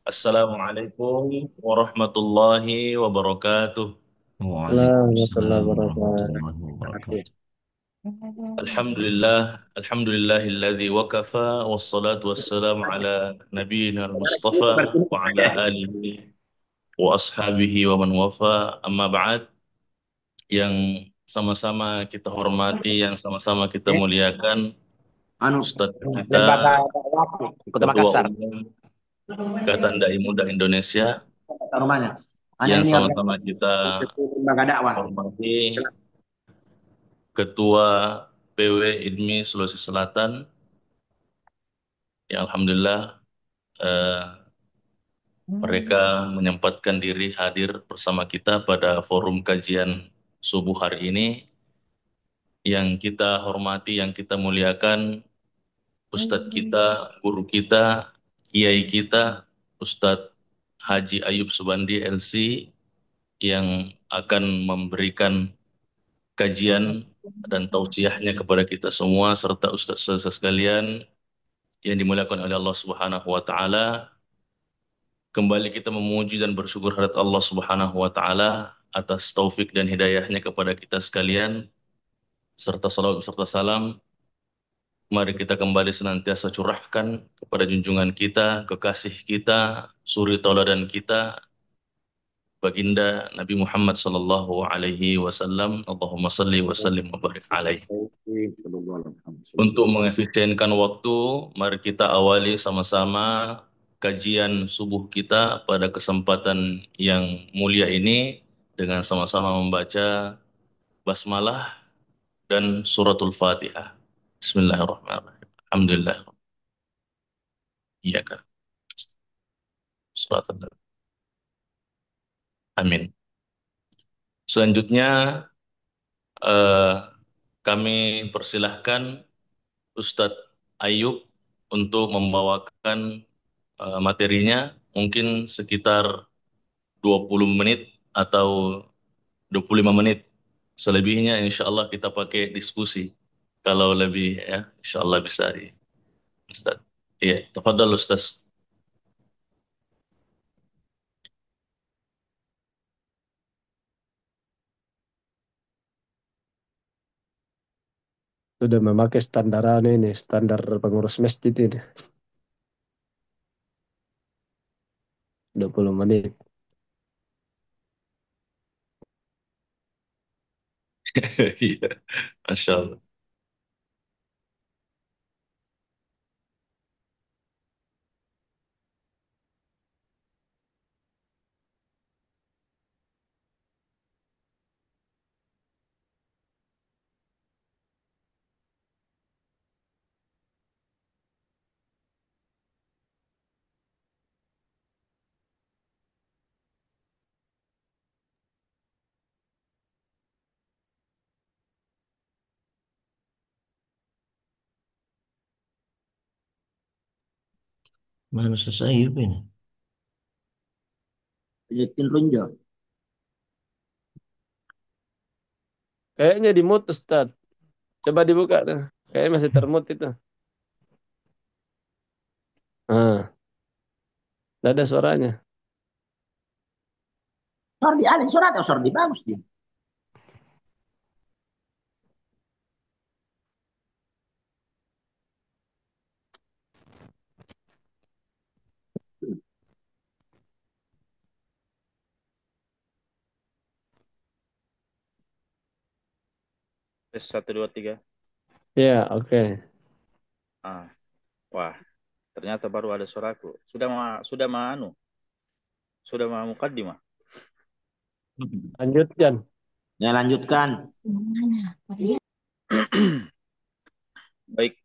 Assalamualaikum warahmatullahi wabarakatuh. Warahmatullahi Waalaikumsalam warahmatullahi wabarakatuh. wabarakatuh. Alhamdulillahilladzi wakafa wassalatu wassalamu ala nabiyyina al-mustafa wa ala alihi wa ashabihi wa man wafa amma ba'd. Yang sama-sama kita hormati, yang sama-sama kita Eh, muliakan anu, Ustadz dan kita, Bapak waktu Kota Ketua Makassar, Umum Ikatan Dai Muda Indonesia, kata rumahnya. Hanya yang ini apa? sama-sama kita Lembaga dakwah. hormati, Ketua PW IDMI Sulawesi Selatan, yang Alhamdulillah eh, mereka menyempatkan diri hadir bersama kita pada forum kajian subuh hari ini, yang kita hormati, yang kita muliakan Ustadz kita, guru kita, kiai kita, Ustadz Haji Ayub Subandi LC, yang akan memberikan kajian dan tausiahnya kepada kita semua serta ustaz-ustaz sekalian yang dimuliakan oleh Allah Subhanahu wa taala. Kembali kita memuji dan bersyukur hadirat Allah Subhanahu wa taala atas taufik dan hidayahnya kepada kita sekalian, serta salawat serta salam mari kita kembali senantiasa curahkan kepada junjungan kita, kekasih kita, suri tauladan kita, baginda Nabi Muhammad sallallahu alaihi wasallam. Allahumma salli wa sallim wa barik alaihi. Untuk mengefisienkan waktu, mari kita awali sama-sama kajian subuh kita pada kesempatan yang mulia ini dengan sama-sama membaca basmalah dan suratul Fatihah. Bismillahirrahmanirrahim. Alhamdulillah. Iya kan? Surat Amin. Selanjutnya eh, kami persilahkan Ustadz Ayub untuk membawakan materinya mungkin sekitar 20 menit atau 25 menit. Selebihnya insya Allah kita pakai diskusi. Kalau lebih ya insya Allah bisa di Ustaz. Iya, tafadhal Ustaz. Sudah memakai standar pengurus masjid ini. 20 menit. Iya, Masya Allah. Mana Ustaz Ayub ini? Lanjutin runjo. Kayaknya di mute Ustaz. Coba dibuka tuh. Kayaknya masih termute itu. Ah, tidak ada suaranya. Sordi ada surat atau sordi bagus dia. Tes 1, 2, 3. Ya, oke. Ah, wah, ternyata baru ada suaraku. Sudah ma mukaddimah. Lanjutkan. Ya lanjutkan. Baik,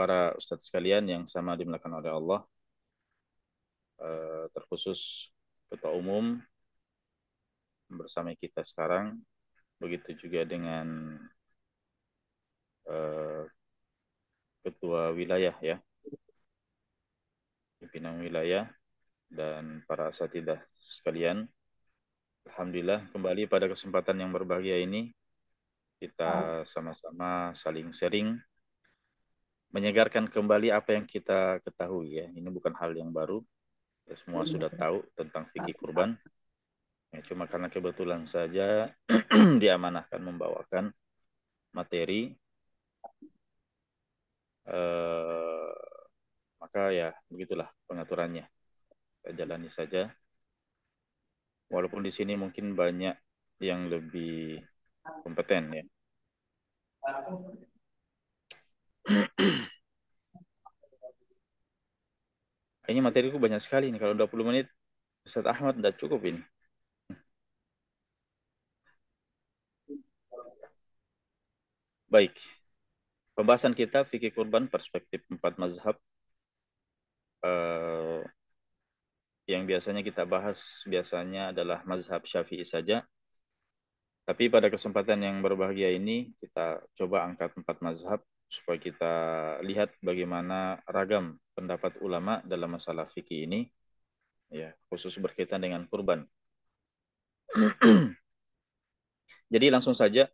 para ustadz sekalian yang sama dimuliakan oleh Allah, terkhusus Ketua Umum bersama kita sekarang, begitu juga dengan eh, Ketua Wilayah ya, pimpinan wilayah dan para asatidah sekalian. Alhamdulillah kembali pada kesempatan yang berbahagia ini kita sama-sama saling sharing, menyegarkan kembali apa yang kita ketahui ya. Ini bukan hal yang baru, Kita semua sudah tahu tentang fikih kurban. Ya, cuma karena kebetulan saja diamanahkan membawakan materi, maka ya begitulah pengaturannya. Kita jalani saja. Walaupun di sini mungkin banyak yang lebih kompeten ya. Kayaknya materiku banyak sekali nih. Kalau 20 menit Ustaz Ahmad udah cukup ini. Baik. Pembahasan kita fikih kurban perspektif 4 mazhab yang biasanya kita bahas biasanya adalah mazhab Syafi'i saja. Tapi pada kesempatan yang berbahagia ini kita coba angkat 4 mazhab supaya kita lihat bagaimana ragam pendapat ulama dalam masalah fikih ini, ya khusus berkaitan dengan kurban. Jadi langsung saja.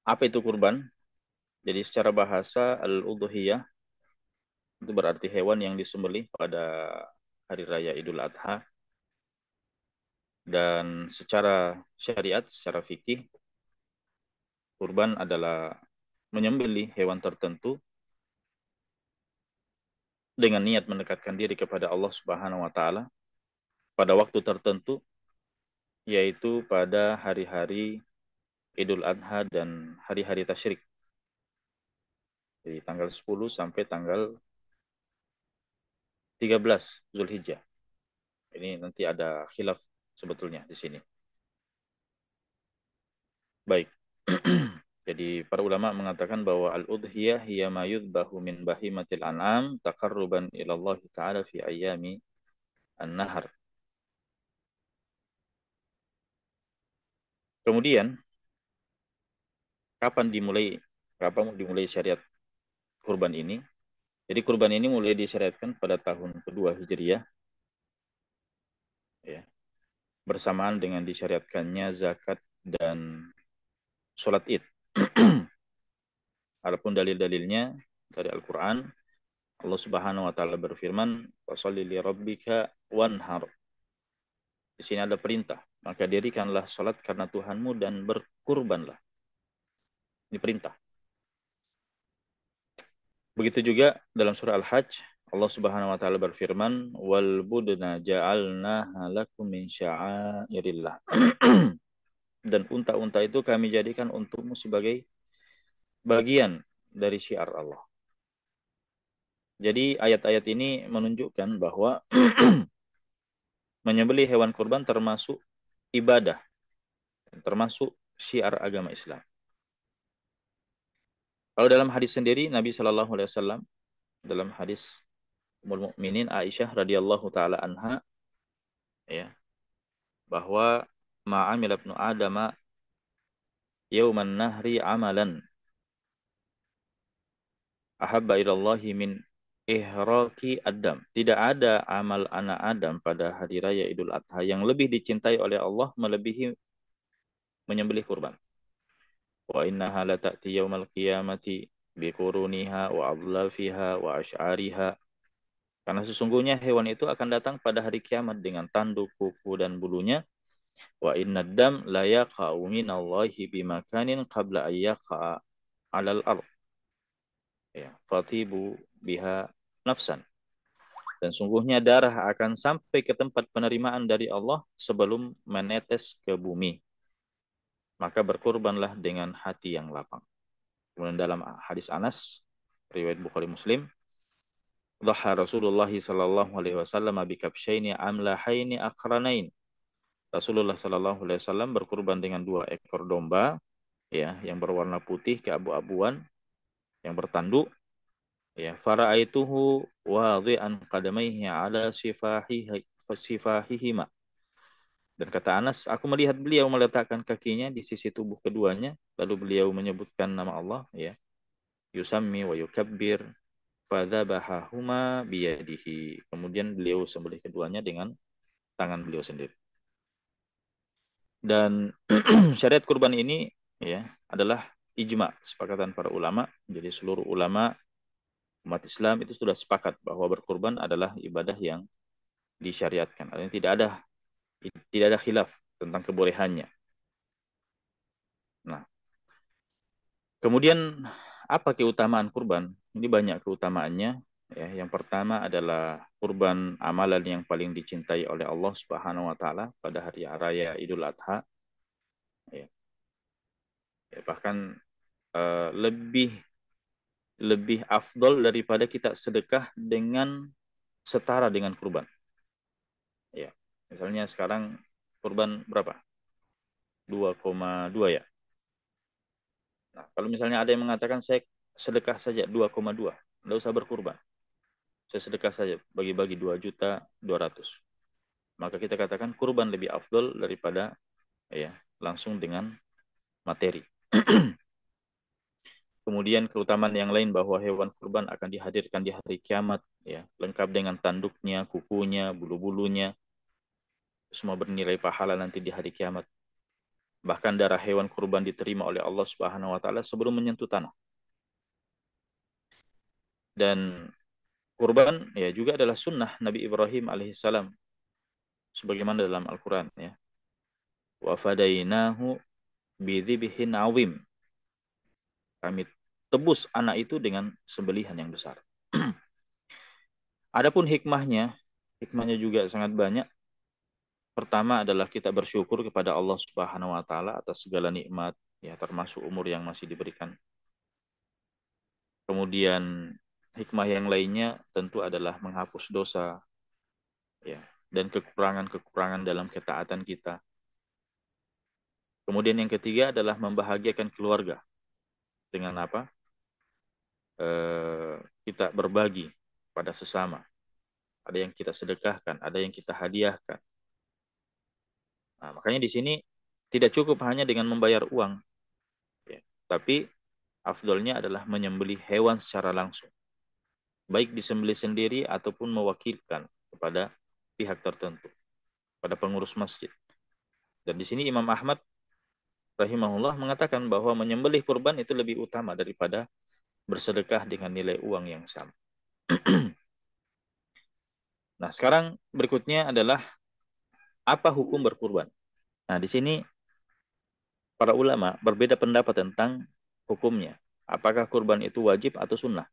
Apa itu kurban? Jadi secara bahasa al-udhiyah itu berarti hewan yang disembelih pada hari raya Idul Adha. Dan secara syariat, secara fikih, kurban adalah menyembelih hewan tertentu dengan niat mendekatkan diri kepada Allah Subhanahu wa taala pada waktu tertentu, yaitu pada hari-hari Idul Adha dan hari-hari tasyrik. Jadi tanggal 10 sampai tanggal 13 Zulhijjah. Ini nanti ada khilaf sebetulnya di sini. Baik. Jadi para ulama mengatakan bahwa al-udhiyah hiya ma yudbahu min bahimatil an'am taqarruban ila Allah Ta'ala fi ayyami an-nahar. Kemudian kapan dimulai syariat kurban ini? Jadi kurban ini mulai disyariatkan pada tahun kedua Hijriah, ya, bersamaan dengan disyariatkannya zakat dan sholat id. Adapun dalil-dalilnya dari Al-Quran, Allah Subhanahu wa taala berfirman, "Washolli li rabbika wanhar." Di sini ada perintah, maka dirikanlah salat karena Tuhanmu dan berkurbanlah. Ini perintah. Begitu juga dalam surah Al-Hajj, Allah Subhanahu wa taala berfirman, "Wal budna ja'alnaha lakum min sya'airillah." Dan unta-unta itu kami jadikan untukmu sebagai bagian dari syiar Allah. Jadi ayat-ayat ini menunjukkan bahwa menyembelih hewan kurban termasuk ibadah, termasuk syiar agama Islam. Kalau dalam hadis sendiri, Nabi Shallallahu Alaihi Wasallam dalam hadis Ummul Mukminin Aisyah radhiyallahu taala anha, ya, bahwa ma'amil ibnu Adam yauman nahri amalan ahabba ilallahi min ihraqi adam. Tidak ada amal anak Adam pada hari raya Idul Adha yang lebih dicintai oleh Allah melebihi menyembelih kurban. Wa innaha la ta'ti yaumal qiyamati biquruniha wa adlafiha wa asy'ariha. Karena sesungguhnya hewan itu akan datang pada hari kiamat dengan tanduk, kuku, dan bulunya. Wa inna dam la yaqa'u minallahi bimakanin qabla ayyaqa 'alal ard. Ya, fatibu biha nafsan. Dan sungguhnya darah akan sampai ke tempat penerimaan dari Allah sebelum menetes ke bumi. Maka berkurbanlah dengan hati yang lapang. Kemudian dalam hadis Anas, riwayat Bukhari Muslim, dhaha Rasulullah sallallahu alaihi wasallam bikabsyaini amlahaini aqranain. Rasulullah sallallahu alaihi wasallam berkurban dengan 2 ekor domba, ya, yang berwarna putih keabu-abuan, yang bertanduk, ya. Fara'aituhu wadhi'an qadamaihi ala sifahihima. Dan kata Anas, aku melihat beliau meletakkan kakinya di sisi tubuh keduanya, lalu beliau menyebutkan nama Allah, ya. Yusammi wa yukabbir fadzabahahuma biyadihi. Kemudian beliau sembelih keduanya dengan tangan beliau sendiri. Dan syariat kurban ini, ya, adalah ijma, kesepakatan para ulama. Jadi seluruh ulama Umat Islam itu sudah sepakat bahwa berkurban adalah ibadah yang disyariatkan. Artinya tidak ada khilaf tentang kebolehannya. Nah, kemudian apa keutamaan kurban? Ini banyak keutamaannya. Ya, yang pertama adalah kurban amalan yang paling dicintai oleh Allah Subhanahu wa taala pada hari raya Idul Adha. Ya, ya, bahkan lebih afdol daripada kita sedekah dengan setara dengan kurban. Ya. Misalnya sekarang kurban berapa? 2,2 ya. Nah, kalau misalnya ada yang mengatakan saya sedekah saja 2,2, enggak usah berkurban. Saya sedekah saja, bagi-bagi 2.200.000. Maka kita katakan kurban lebih afdol daripada ya langsung dengan materi. Kemudian keutamaan yang lain bahwa hewan kurban akan dihadirkan di hari kiamat, ya, lengkap dengan tanduknya, kukunya, bulu-bulunya, semua bernilai pahala nanti di hari kiamat. Bahkan darah hewan kurban diterima oleh Allah Subhanahu wa taala sebelum menyentuh tanah. Dan kurban ya juga adalah sunnah Nabi Ibrahim alaihissalam sebagaimana dalam Al-Qur'an, ya. Wa fadainahu bidzibhin awim. Kami tebus anak itu dengan sembelihan yang besar. Adapun hikmahnya juga sangat banyak. Pertama adalah kita bersyukur kepada Allah Subhanahu wa taala atas segala nikmat, ya, termasuk umur yang masih diberikan. Kemudian hikmah yang lainnya tentu adalah menghapus dosa, ya, dan kekurangan-kekurangan dalam ketaatan kita. Kemudian yang ketiga adalah membahagiakan keluarga. Dengan apa? Kita berbagi pada sesama. Ada yang kita sedekahkan, ada yang kita hadiahkan. Nah, makanya di sini tidak cukup hanya dengan membayar uang, ya, tapi afdolnya adalah menyembelih hewan secara langsung. Baik disembelih sendiri ataupun mewakilkan kepada pihak tertentu, pada pengurus masjid. Dan di sini Imam Ahmad rahimahullah mengatakan bahwa menyembelih kurban itu lebih utama daripada bersedekah dengan nilai uang yang sama. Nah, sekarang berikutnya adalah apa hukum berkurban. Nah, di sini para ulama berbeda pendapat tentang hukumnya. Apakah kurban itu wajib atau sunnah?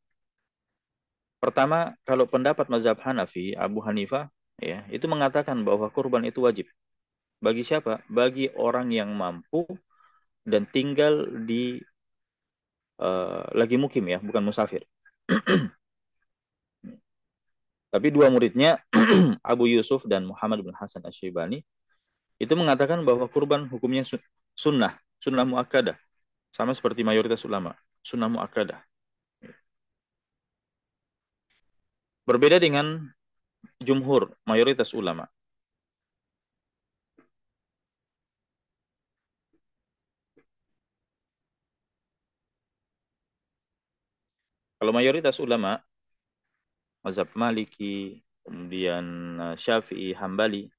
Pertama, kalau pendapat mazhab Hanafi, Abu Hanifah, ya, itu mengatakan bahwa kurban itu wajib. Bagi siapa? Bagi orang yang mampu dan tinggal di lagi mukim, ya, bukan musafir. Tapi dua muridnya, Abu Yusuf dan Muhammad bin Hasan Asy-Syaibani, itu mengatakan bahwa kurban hukumnya sunnah muakkadah. Sama seperti mayoritas ulama, sunnah muakkadah. Berbeda dengan jumhur, mayoritas ulama. Kalau mayoritas ulama, mazhab Maliki, kemudian Syafi'i, Hambali,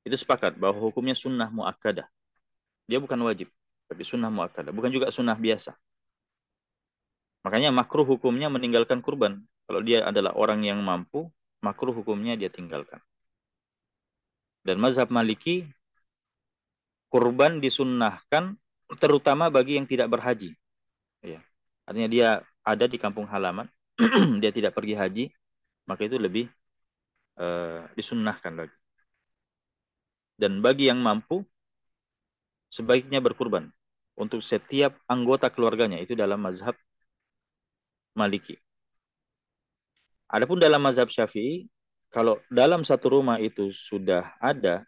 itu sepakat bahwa hukumnya sunnah muakkadah. Dia bukan wajib, tapi sunnah muakkadah. Bukan juga sunnah biasa. Makanya makruh hukumnya meninggalkan kurban. Kalau dia adalah orang yang mampu, makruh hukumnya dia tinggalkan. Dan mazhab Maliki, kurban disunnahkan terutama bagi yang tidak berhaji. Ya. Artinya dia ada di kampung halaman, dia tidak pergi haji, maka itu lebih disunnahkan lagi. Dan bagi yang mampu, sebaiknya berkurban untuk setiap anggota keluarganya. Itu dalam mazhab Maliki. Adapun dalam mazhab Syafi'i, kalau dalam satu rumah itu sudah ada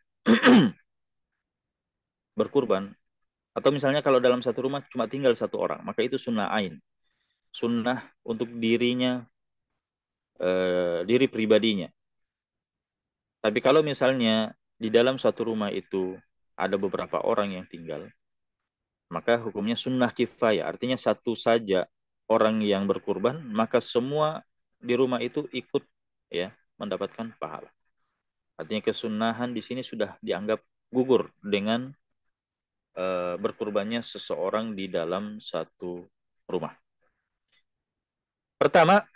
berkurban, atau misalnya kalau dalam satu rumah cuma tinggal satu orang, maka itu sunnah ain. Sunnah untuk dirinya, diri pribadinya. Tapi kalau misalnya di dalam satu rumah itu ada beberapa orang yang tinggal, maka hukumnya sunnah kifayah. Artinya satu saja orang yang berkurban, maka semua di rumah itu ikut, ya, mendapatkan pahala. Artinya kesunahan di sini sudah dianggap gugur dengan berkurbannya seseorang di dalam satu rumah. Pertama,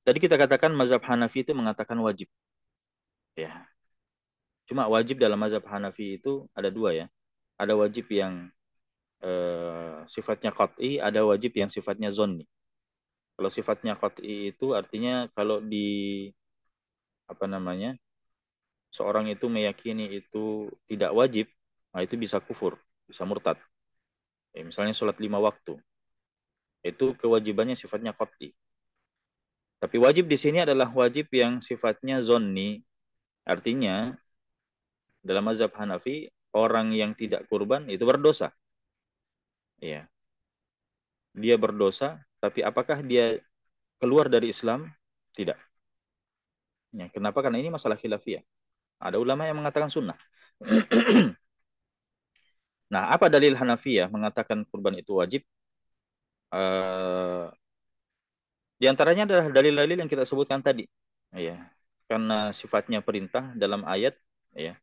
tadi kita katakan mazhab Hanafi itu mengatakan wajib. Ya, cuma wajib dalam mazhab Hanafi itu ada dua ya. Ada wajib yang sifatnya qat'i, ada wajib yang sifatnya zonni. Kalau sifatnya qat'i itu artinya kalau di apa namanya seorang itu meyakini itu tidak wajib, nah itu bisa kufur, bisa murtad. Ya, misalnya sholat 5 waktu, itu kewajibannya sifatnya qat'i. Tapi wajib di sini adalah wajib yang sifatnya zonni, artinya dalam mazhab Hanafi orang yang tidak kurban itu berdosa. Ya, dia berdosa, tapi apakah dia keluar dari Islam? Tidak. Ya, kenapa? Karena ini masalah khilafiyah. Ada ulama yang mengatakan sunnah. Nah, apa dalil Hanafiyah mengatakan kurban itu wajib? Eh, di antaranya adalah dalil-dalil yang kita sebutkan tadi. Ya, karena sifatnya perintah dalam ayat, ya,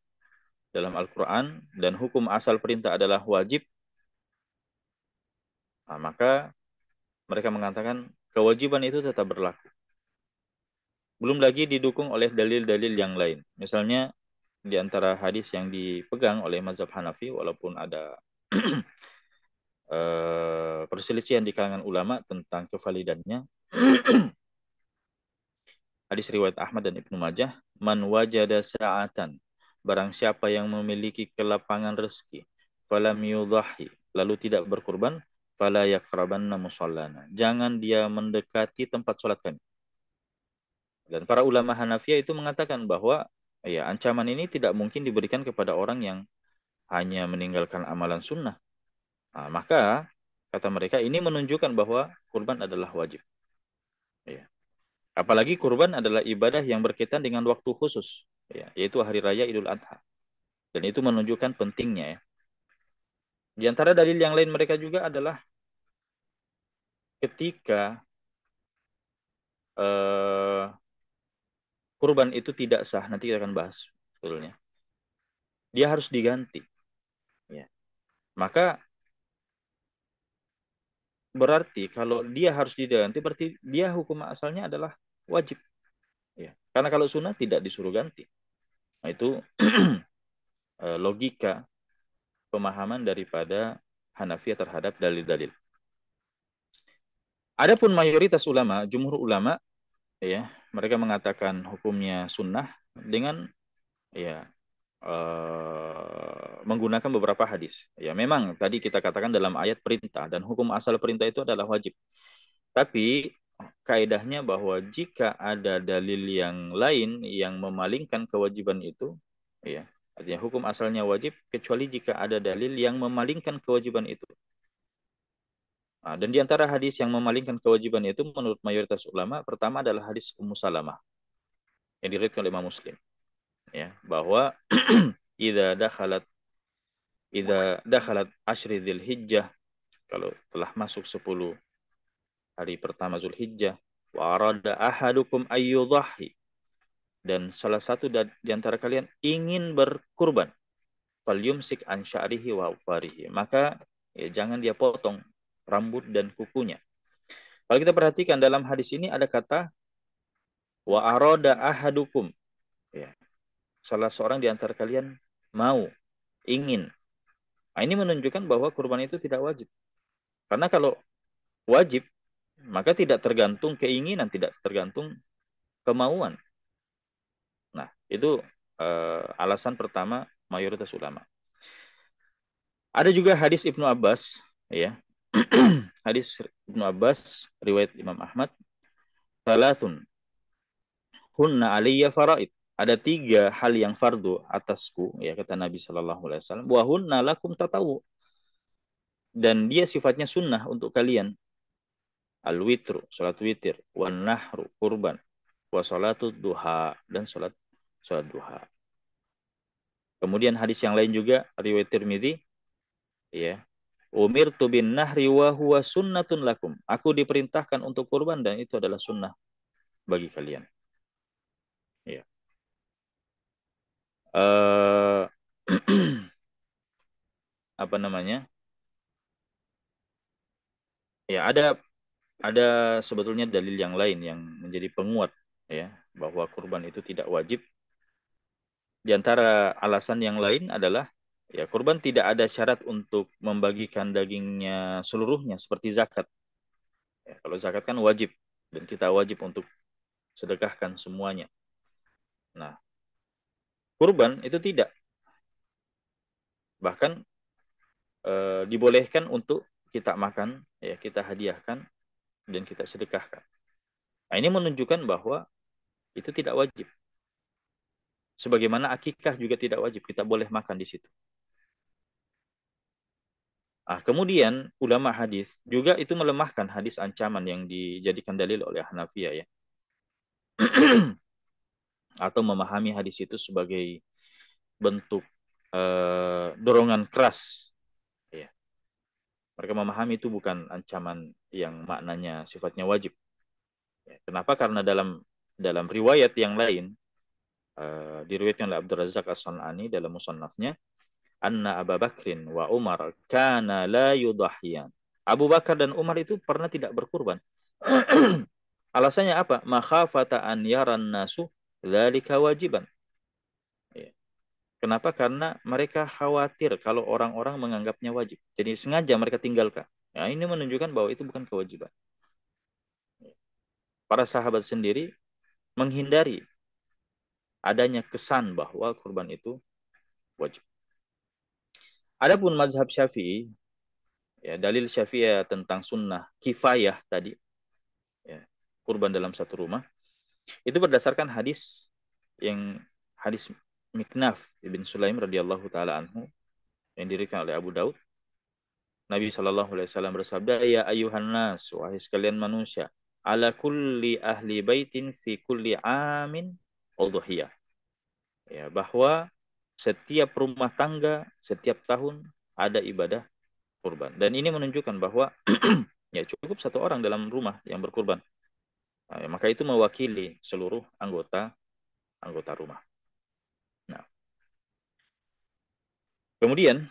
dalam Al-Quran, dan hukum asal perintah adalah wajib, nah, maka mereka mengatakan kewajiban itu tetap berlaku. Belum lagi didukung oleh dalil-dalil yang lain. Misalnya, di antara hadis yang dipegang oleh mazhab Hanafi, walaupun ada perselisihan di kalangan ulama tentang kevalidannya. Hadis riwayat Ahmad dan Ibnu Majah, man wajada sa'atan, barang siapa yang memiliki kelapangan rezeki, falam yudhahi, lalu tidak berkurban, fala yakrabanna musallana, jangan dia mendekati tempat sholat kami. Dan para ulama Hanafiyah itu mengatakan bahwa ya ancaman ini tidak mungkin diberikan kepada orang yang hanya meninggalkan amalan sunnah. Nah, maka kata mereka ini menunjukkan bahwa kurban adalah wajib. Ya. Apalagi kurban adalah ibadah yang berkaitan dengan waktu khusus, ya, yaitu hari raya Idul Adha. Dan itu menunjukkan pentingnya ya. Di antara dalil yang lain mereka juga adalah ketika eh, kurban itu tidak sah, nanti kita akan bahas sebetulnya. Dia harus diganti. Ya. Maka berarti kalau dia harus diganti, berarti dia hukum asalnya adalah wajib. Ya. Karena kalau sunnah tidak disuruh ganti. Nah, itu logika pemahaman daripada Hanafiyah terhadap dalil-dalil. Adapun mayoritas ulama, jumhur ulama, ya, mereka mengatakan hukumnya sunnah dengan ya menggunakan beberapa hadis. Ya, memang tadi kita katakan dalam ayat perintah dan hukum asal perintah itu adalah wajib. Tapi kaidahnya bahwa jika ada dalil yang lain yang memalingkan kewajiban itu, ya, artinya hukum asalnya wajib kecuali jika ada dalil yang memalingkan kewajiban itu. Nah, dan di antara hadis yang memalingkan kewajiban itu menurut mayoritas ulama, pertama adalah hadis Ummu Salamah yang diriwayatkan oleh Imam Muslim, ya, bahwa idza dakhalat asyri dzulhijjah, kalau telah masuk 10 hari pertama Zulhijjah, wa arada ahadukum ayyudhahi, dan salah satu di antara kalian ingin berkurban, falyumsik an sya'rihi wa farihi, maka ya, jangan dia potong rambut dan kukunya. Kalau kita perhatikan dalam hadis ini ada kata wa arada ahadukum, ya, salah seorang di antara kalian mau, ingin. Nah, ini menunjukkan bahwa kurban itu tidak wajib. Karena kalau wajib, maka tidak tergantung keinginan, tidak tergantung kemauan. Nah, itu alasan pertama mayoritas ulama. Ada juga hadis Ibnu Abbas, ya. Hadis Ibnu Abbas riwayat Imam Ahmad, "Thalathun hunna aliyya faraid." Ada 3 hal yang fardu atasku, ya, kata Nabi Shallallahu Alaihi Wasallam. Wa hunna lakum tatawu, dan dia sifatnya sunnah untuk kalian. Al-witru, salat witir, wan nahru, kurban, wa salatu duha, dan salat duha. Kemudian hadis yang lain juga riwayat Tirmidzi, ya. Umirtu bin nahri wa huwa sunnatun lakum. Aku diperintahkan untuk kurban dan itu adalah sunnah bagi kalian. Ya. Apa namanya? Ya, ada ada sebetulnya dalil yang lain yang menjadi penguat ya bahwa kurban itu tidak wajib. Di antara alasan yang lain adalah ya kurban tidak ada syarat untuk membagikan dagingnya seluruhnya seperti zakat. Ya, kalau zakat kan wajib dan kita wajib untuk sedekahkan semuanya. Nah, kurban itu tidak. Bahkan dibolehkan untuk kita makan, ya kita hadiahkan dan kita sedekahkan. Nah, ini menunjukkan bahwa itu tidak wajib. Sebagaimana akikah juga tidak wajib, kita boleh makan di situ. Nah, kemudian ulama hadis juga itu melemahkan hadis ancaman yang dijadikan dalil oleh Hanafiyah ya. Atau memahami hadis itu sebagai bentuk dorongan keras. Ya. Mereka memahami itu bukan ancaman yang maknanya sifatnya wajib. Ya. Kenapa? Karena dalam riwayat yang lain, diriwayatkan oleh Abdul Razak As-San'ani dalam musannafnya, anna Abu Bakrin wa Umar kana la yudahiyan. Abu Bakar dan Umar itu pernah tidak berkurban. Alasannya apa? Makhafata an yaran nasu dzalika wajiban. Ya. Kenapa? Karena mereka khawatir kalau orang-orang menganggapnya wajib. Jadi sengaja mereka tinggalkan. Ya, ini menunjukkan bahwa itu bukan kewajiban. Para sahabat sendiri menghindari adanya kesan bahwa kurban itu wajib. Adapun mazhab Syafi'i, ya, dalil Syafi'i tentang sunnah kifayah tadi, ya, kurban dalam satu rumah, itu berdasarkan hadis Miknaf ibn Sulaim radhiyallahu taala anhu yang diriwayatkan oleh Abu Daud. Nabi SAW bersabda, ya ayuhan nas, wahai sekalian manusia, ala kulli ahli baitin fi kulli amin udhiyah. Ya, bahwa setiap rumah tangga setiap tahun ada ibadah kurban. Dan ini menunjukkan bahwa ya cukup satu orang dalam rumah yang berkurban. Nah, ya, maka itu mewakili seluruh anggota rumah. Nah, kemudian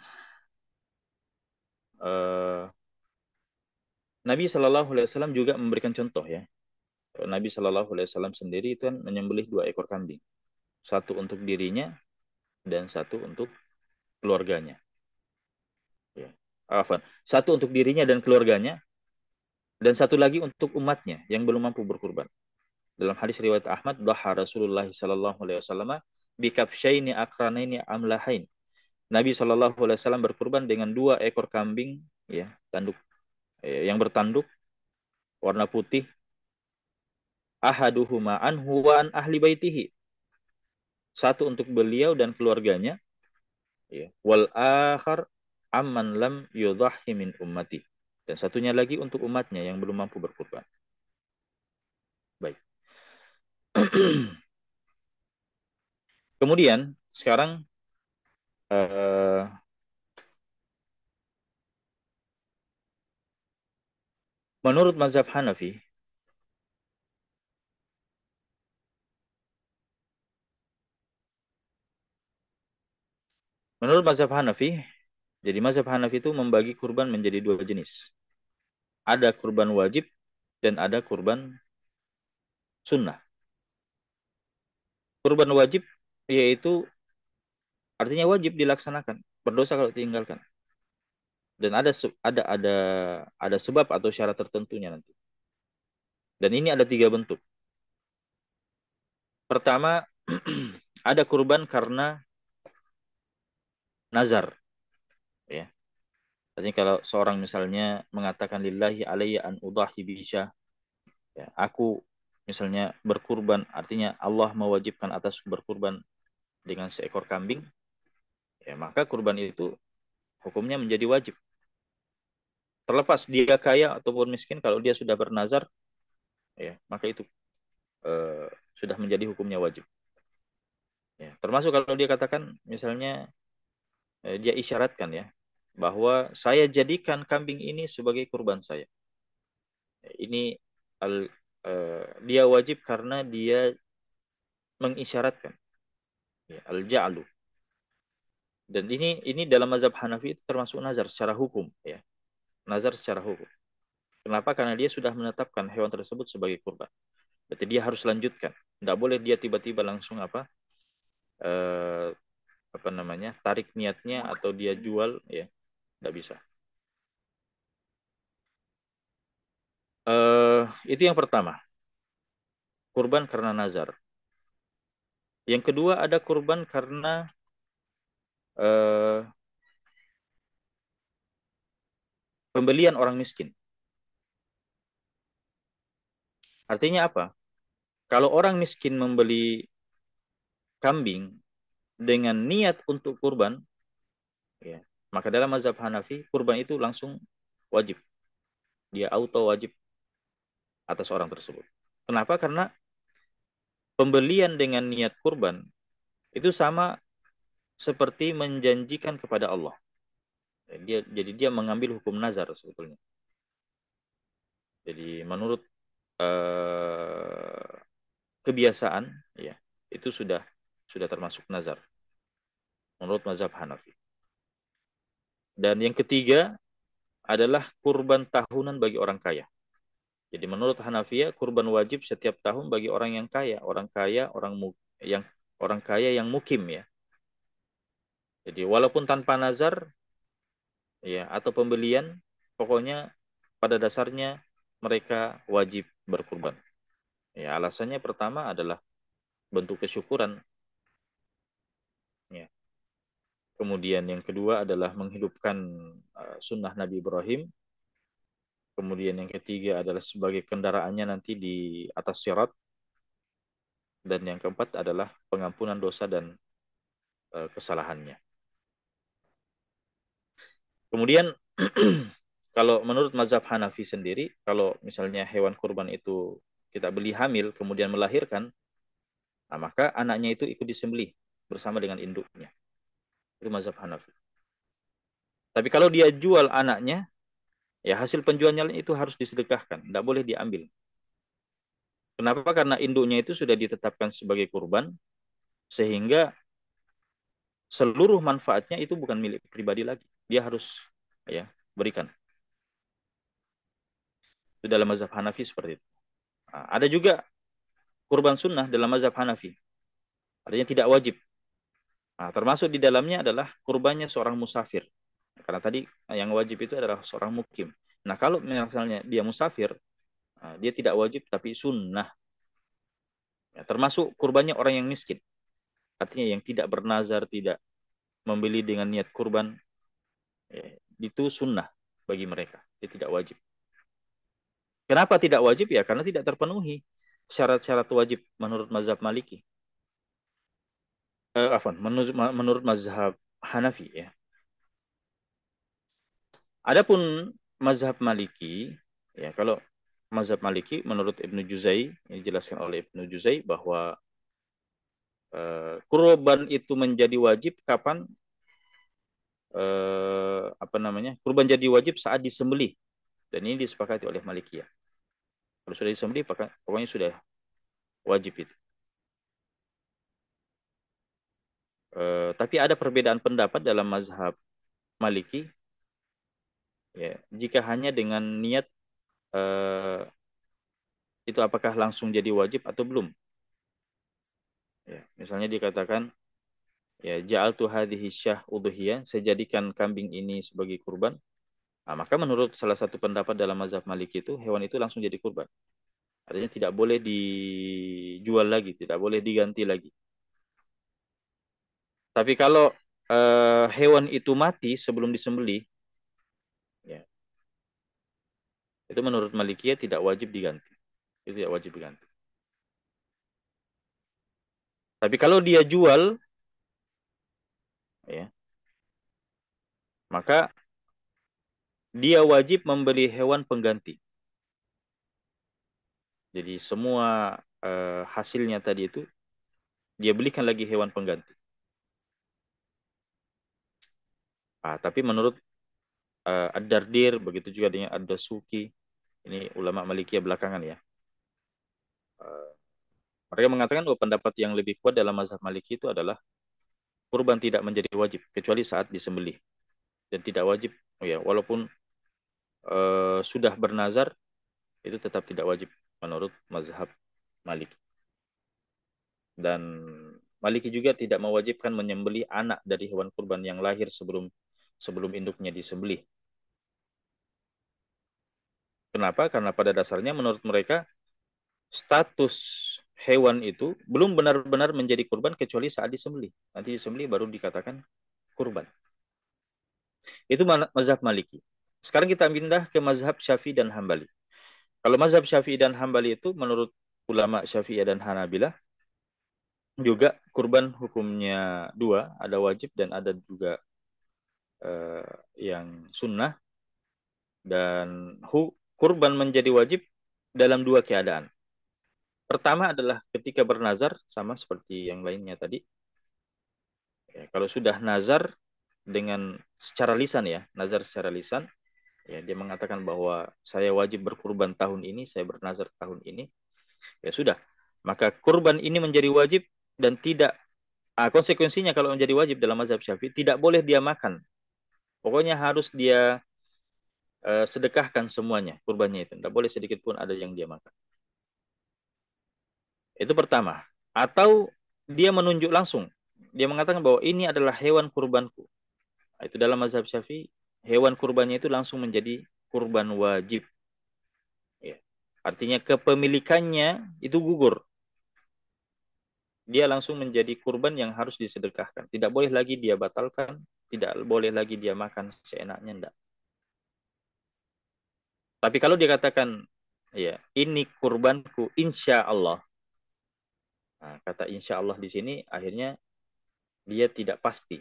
Nabi Shallallahu Alaihi Wasallam juga memberikan contoh ya. Nabi Shallallahu Alaihi Wasallam sendiri itu kan menyembelih 2 ekor kambing, satu untuk dirinya dan satu untuk keluarganya. Ya. Satu untuk dirinya dan keluarganya, dan satu lagi untuk umatnya yang belum mampu berkurban. Dalam hadis riwayat Ahmad, dhaha Rasulullah sallallahu alaihi wasallam bi kafsyaini akranaini amlahain. Nabi sallallahu alaihi wasallam berkurban dengan 2 ekor kambing ya, tanduk yang bertanduk warna putih. Ahaduhuma anhu wa an ahli baitihi. Satu untuk beliau dan keluarganya, ya. Wal akhar amman lam yudhahi min ummati. Dan satunya lagi untuk umatnya yang belum mampu berkurban. Baik. Kemudian sekarang menurut mazhab Hanafi, jadi mazhab Hanafi itu membagi kurban menjadi 2 jenis. Ada kurban wajib dan ada kurban sunnah. Kurban wajib yaitu artinya wajib dilaksanakan, berdosa kalau ditinggalkan. Dan ada sebab atau syarat tertentunya nanti. Dan ini ada 3 bentuk. Pertama, ada kurban karena nazar. Ya. Artinya kalau seorang misalnya mengatakan lillahi alayya an udahi bisya, ya, aku misalnya berkurban, artinya Allah mewajibkan atasku berkurban dengan seekor kambing, ya maka kurban itu hukumnya menjadi wajib. Terlepas dia kaya ataupun miskin, kalau dia sudah bernazar, ya maka itu sudah menjadi hukumnya wajib. Ya, termasuk kalau dia katakan misalnya dia isyaratkan ya bahwa saya jadikan kambing ini sebagai kurban saya. Ini dia wajib karena dia mengisyaratkan ya, al-ja'lu. Dan ini dalam mazhab Hanafi itu termasuk nazar secara hukum ya. Nazar secara hukum. Kenapa? Karena dia sudah menetapkan hewan tersebut sebagai kurban. Berarti dia harus lanjutkan. Tidak boleh dia tiba-tiba langsung eh, tarik niatnya atau dia jual, ya, tidak bisa. Itu yang pertama, kurban karena nazar. Yang kedua ada kurban karena pembelian orang miskin. Artinya apa? Kalau orang miskin membeli kambing dengan niat untuk kurban, ya, maka dalam mazhab Hanafi, kurban itu langsung wajib. Dia auto wajib atas orang tersebut. Kenapa? Karena pembelian dengan niat kurban itu sama seperti menjanjikan kepada Allah. Jadi dia mengambil hukum nazar sebetulnya. Jadi menurut kebiasaan, ya, itu sudah termasuk nazar menurut mazhab Hanafi. Dan yang ketiga adalah kurban tahunan bagi orang kaya. Jadi menurut Hanafiyah kurban wajib setiap tahun bagi orang yang kaya, orang kaya yang mukim, ya. Jadi walaupun tanpa nazar, ya, atau pembelian, pokoknya pada dasarnya mereka wajib berkurban. Ya, alasannya pertama adalah bentuk kesyukuran, ya. Kemudian yang kedua adalah menghidupkan sunnah Nabi Ibrahim. Kemudian yang ketiga adalah sebagai kendaraannya nanti di atas sirat. Dan yang keempat adalah pengampunan dosa dan kesalahannya. Kemudian kalau menurut mazhab Hanafi sendiri, kalau misalnya hewan kurban itu kita beli hamil kemudian melahirkan, nah maka anaknya itu ikut disembelih bersama dengan induknya. Itu mazhab Hanafi. Tapi kalau dia jual anaknya, ya hasil penjualnya itu harus disedekahkan, tidak boleh diambil. Kenapa? Karena induknya itu sudah ditetapkan sebagai kurban, sehingga seluruh manfaatnya itu bukan milik pribadi lagi. Dia harus, ya, berikan. Itu dalam mazhab Hanafi seperti itu. Nah, ada juga kurban sunnah dalam mazhab Hanafi. Artinya tidak wajib. Nah, termasuk di dalamnya adalah kurbannya seorang musafir. Karena tadi yang wajib itu adalah seorang mukim. Nah, kalau misalnya dia musafir, dia tidak wajib tapi sunnah. Ya, termasuk kurbannya orang yang miskin. Artinya yang tidak bernazar, tidak membeli dengan niat kurban, ya, itu sunnah bagi mereka. Dia tidak wajib. Kenapa tidak wajib? Ya karena tidak terpenuhi syarat-syarat wajib menurut mazhab Maliki. Menurut mazhab Hanafi, ya. Adapun mazhab Maliki, ya, kalau mazhab Maliki menurut Ibnu Juzai, ini dijelaskan oleh Ibnu Juzai bahwa kurban itu menjadi wajib kapan kurban jadi wajib saat disembelih, dan ini disepakati oleh Malikiyah. Kalau sudah disembelih pokoknya sudah wajib itu. Tapi ada perbedaan pendapat dalam mazhab Maliki, ya, jika hanya dengan niat itu apakah langsung jadi wajib atau belum. Ya, misalnya dikatakan, ya, ja'altu hadhihi syah udhiyah, saya jadikan kambing ini sebagai kurban. Nah, maka menurut salah satu pendapat dalam mazhab Maliki itu hewan itu langsung jadi kurban. Artinya tidak boleh dijual lagi, tidak boleh diganti lagi. Tapi kalau hewan itu mati sebelum disembelih, ya, itu menurut Malikiyah tidak wajib diganti. Itu tidak wajib diganti. Tapi kalau dia jual, ya, maka dia wajib membeli hewan pengganti. Jadi semua hasilnya tadi itu dia belikan lagi hewan pengganti. Tapi menurut Ad-Dardir, begitu juga dengan Ad-Dasuki, ini ulama Malikiyah belakangan, ya. Mereka mengatakan bahwa pendapat yang lebih kuat dalam mazhab Maliki itu adalah kurban tidak menjadi wajib kecuali saat disembelih, dan tidak wajib, ya, walaupun sudah bernazar, itu tetap tidak wajib menurut mazhab Maliki. Dan Maliki juga tidak mewajibkan menyembelih anak dari hewan kurban yang lahir sebelum induknya disembelih. Kenapa? Karena pada dasarnya menurut mereka status hewan itu belum benar-benar menjadi kurban kecuali saat disembelih. Nanti disembelih baru dikatakan kurban. Itu mazhab Maliki. Sekarang kita pindah ke mazhab Syafi'i dan Hambali. Kalau mazhab Syafi'i dan Hambali itu menurut ulama Syafi'i dan Hanabilah juga kurban hukumnya dua, ada wajib dan ada juga yang sunnah. Dan kurban menjadi wajib dalam dua keadaan. Pertama adalah ketika bernazar, sama seperti yang lainnya tadi. Ya, kalau sudah nazar dengan secara lisan ya, nazar secara lisan, ya dia mengatakan bahwa saya wajib berkurban tahun ini, saya bernazar tahun ini, ya sudah. Maka kurban ini menjadi wajib dan tidak, konsekuensinya kalau menjadi wajib dalam mazhab Syafi'i, tidak boleh dia makan. Pokoknya harus dia sedekahkan semuanya, kurbannya itu. Tidak boleh sedikit pun ada yang dia makan. Itu pertama. Atau dia menunjuk langsung. Dia mengatakan bahwa ini adalah hewan kurbanku. Itu dalam mazhab Syafi'i, hewan kurbannya itu langsung menjadi kurban wajib. Ya. Artinya kepemilikannya itu gugur. Dia langsung menjadi kurban yang harus disedekahkan. Tidak boleh lagi dia batalkan, tidak boleh lagi dia makan seenaknya, enggak. Tapi kalau dia katakan, ya ini kurbanku insya Allah. Nah, kata insya Allah di sini akhirnya dia tidak pasti.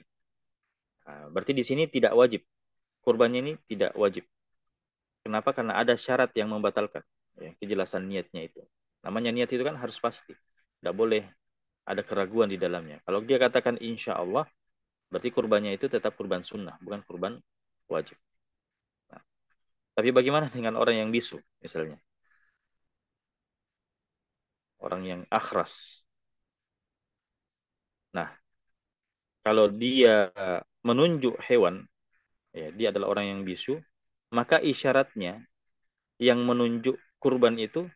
Nah, berarti di sini tidak wajib. Kurbannya ini tidak wajib. Kenapa? Karena ada syarat yang membatalkan. Ya, kejelasan niatnya itu. Namanya niat itu kan harus pasti. Tidak boleh ada keraguan di dalamnya. Kalau dia katakan insya Allah, berarti kurbannya itu tetap kurban sunnah, bukan kurban wajib. Nah, tapi bagaimana dengan orang yang bisu, misalnya? Orang yang akhras. Nah, kalau dia menunjuk hewan, ya, dia adalah orang yang bisu, maka isyaratnya yang menunjuk kurban itu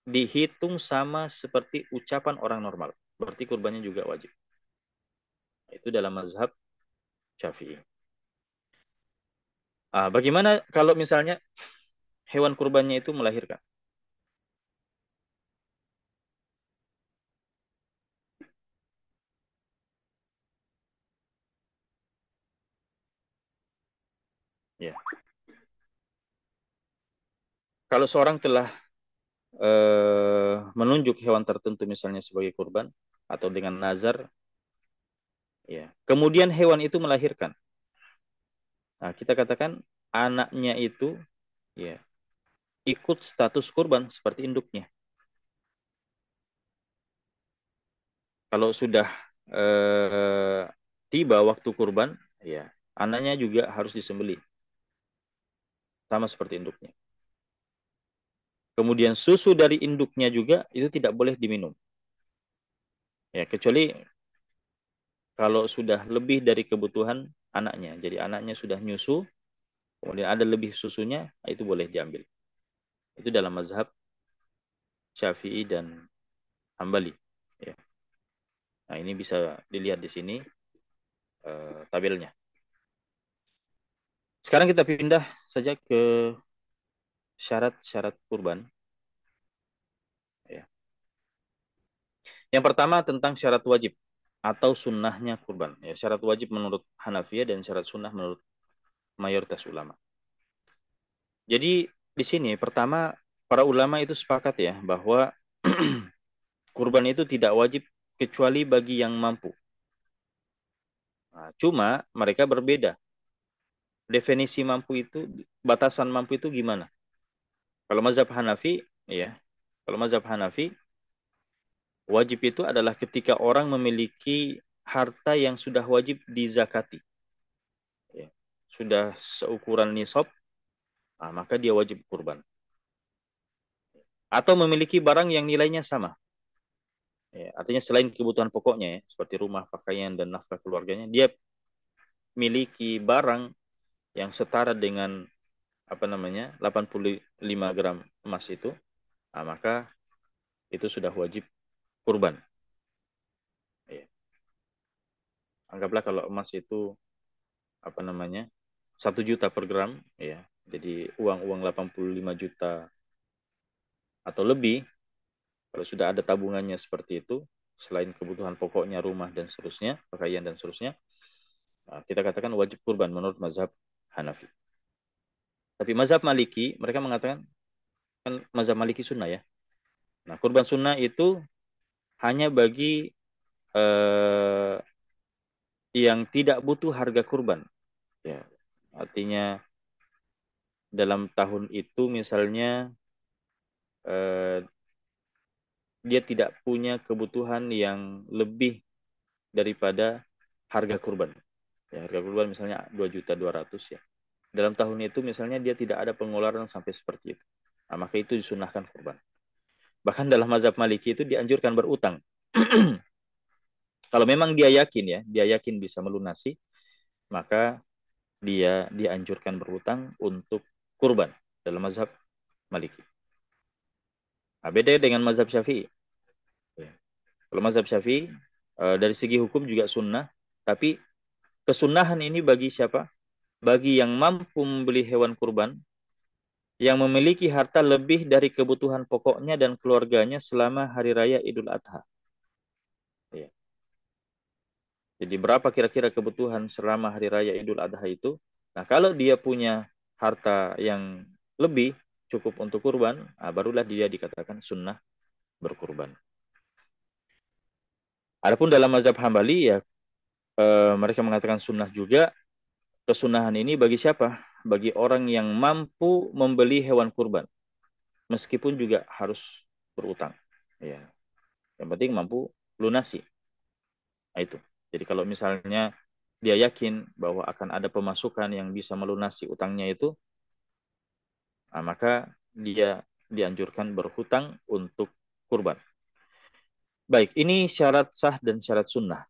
dihitung sama seperti ucapan orang normal. Berarti kurbannya juga wajib. Itu dalam mazhab Syafi'i. Bagaimana kalau misalnya hewan kurbannya itu melahirkan? Ya. Kalau seorang telah menunjuk hewan tertentu misalnya sebagai kurban atau dengan nazar, ya. Kemudian hewan itu melahirkan. Nah, kita katakan anaknya itu ya ikut status kurban seperti induknya. Kalau sudah tiba waktu kurban, ya anaknya juga harus disembelih. Sama seperti induknya. Kemudian susu dari induknya juga itu tidak boleh diminum. Ya, kecuali kalau sudah lebih dari kebutuhan anaknya. Jadi anaknya sudah nyusu, kemudian ada lebih susunya, itu boleh diambil. Itu dalam mazhab Syafi'i dan Hambali. Ya. Nah, ini bisa dilihat di sini tabelnya. Sekarang kita pindah saja ke syarat-syarat kurban. Ya. Yang pertama tentang syarat wajib atau sunnahnya kurban. Ya, syarat wajib menurut Hanafiyah dan syarat sunnah menurut mayoritas ulama. Jadi di sini pertama para ulama itu sepakat ya bahwa kurban itu tidak wajib kecuali bagi yang mampu. Nah, cuma mereka berbeda. Definisi mampu itu, batasan mampu itu gimana? Kalau mazhab Hanafi, ya, kalau mazhab Hanafi, wajib itu adalah ketika orang memiliki harta yang sudah wajib dizakati. Ya, sudah seukuran nisab, maka dia wajib kurban. Atau memiliki barang yang nilainya sama. Ya, artinya selain kebutuhan pokoknya, ya, seperti rumah, pakaian, dan nafkah keluarganya, dia miliki barang yang setara dengan 85 gram emas itu, maka itu sudah wajib kurban. Ya. Anggaplah kalau emas itu 1 juta per gram, ya. Jadi uang 85 juta atau lebih, kalau sudah ada tabungannya seperti itu, selain kebutuhan pokoknya rumah dan seterusnya, pakaian dan seterusnya, kita katakan wajib kurban menurut mazhab Hanafi. Tapi mazhab Maliki, mereka mengatakan, kan mazhab Maliki sunnah ya. Nah, kurban sunnah itu hanya bagi yang tidak butuh harga kurban. Ya, artinya dalam tahun itu misalnya dia tidak punya kebutuhan yang lebih daripada harga kurban. Ya, harga kurban misalnya 2.200.000 ya. Dalam tahun itu misalnya dia tidak ada pengeluaran sampai seperti itu. Nah, maka itu disunahkan kurban. Bahkan dalam mazhab Maliki itu dianjurkan berutang. Kalau memang dia yakin bisa melunasi, maka dia dianjurkan berutang untuk kurban dalam mazhab Maliki. Nah, beda dengan mazhab Syafi'i. Ya. Kalau mazhab Syafi'i dari segi hukum juga sunnah, tapi kesunahan ini bagi siapa? Bagi yang mampu membeli hewan kurban, yang memiliki harta lebih dari kebutuhan pokoknya dan keluarganya selama hari raya Idul Adha. Ya. Jadi berapa kira-kira kebutuhan selama hari raya Idul Adha itu? Nah, kalau dia punya harta yang lebih cukup untuk kurban, barulah dia dikatakan sunnah berkurban. Adapun dalam mazhab Hambali ya mereka mengatakan sunnah juga. Kesunahan ini bagi siapa? Bagi orang yang mampu membeli hewan kurban, meskipun juga harus berutang. Ya, yang penting mampu lunasi. Nah, itu. Jadi kalau misalnya dia yakin bahwa akan ada pemasukan yang bisa melunasi utangnya itu, maka dia dianjurkan berhutang untuk kurban. Baik, ini syarat sah dan syarat sunnah.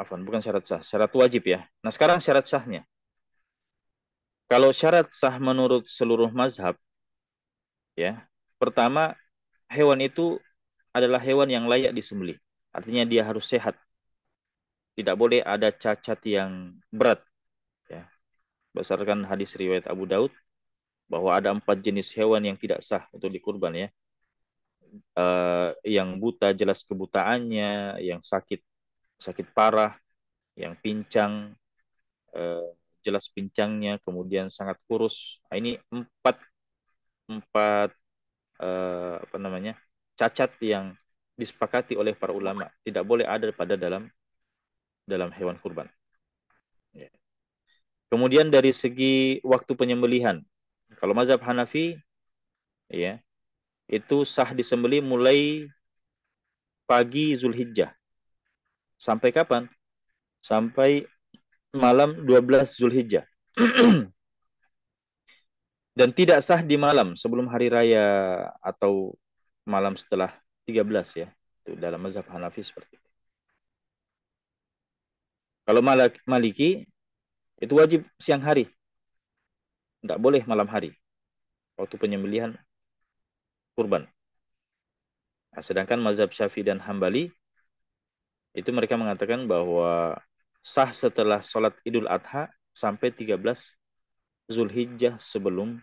Bukan syarat sah, syarat wajib ya. Nah, sekarang syarat sahnya. Kalau syarat sah menurut seluruh mazhab, ya, pertama, hewan itu adalah hewan yang layak disembelih. Artinya dia harus sehat. Tidak boleh ada cacat yang berat. Ya. Berdasarkan hadis riwayat Abu Daud, bahwa ada 4 jenis hewan yang tidak sah untuk dikurban ya. Yang buta jelas kebutaannya, yang sakit parah, yang pincang jelas pincangnya, kemudian sangat kurus. Nah, ini empat cacat yang disepakati oleh para ulama tidak boleh ada pada dalam hewan kurban. Ya. Kemudian dari segi waktu penyembelihan, kalau mazhab Hanafi ya itu sah disembelih mulai pagi Zulhijjah. Sampai kapan? Sampai malam 12 Zulhijjah. Dan tidak sah di malam sebelum hari raya atau malam setelah 13 ya. Itu dalam mazhab Hanafi seperti itu. Kalau Maliki itu wajib siang hari. Tidak boleh malam hari. Waktu penyembelihan kurban. Nah, sedangkan mazhab Syafi'i dan Hambali itu mereka mengatakan bahwa sah setelah sholat Idul Adha sampai 13 Zulhijjah sebelum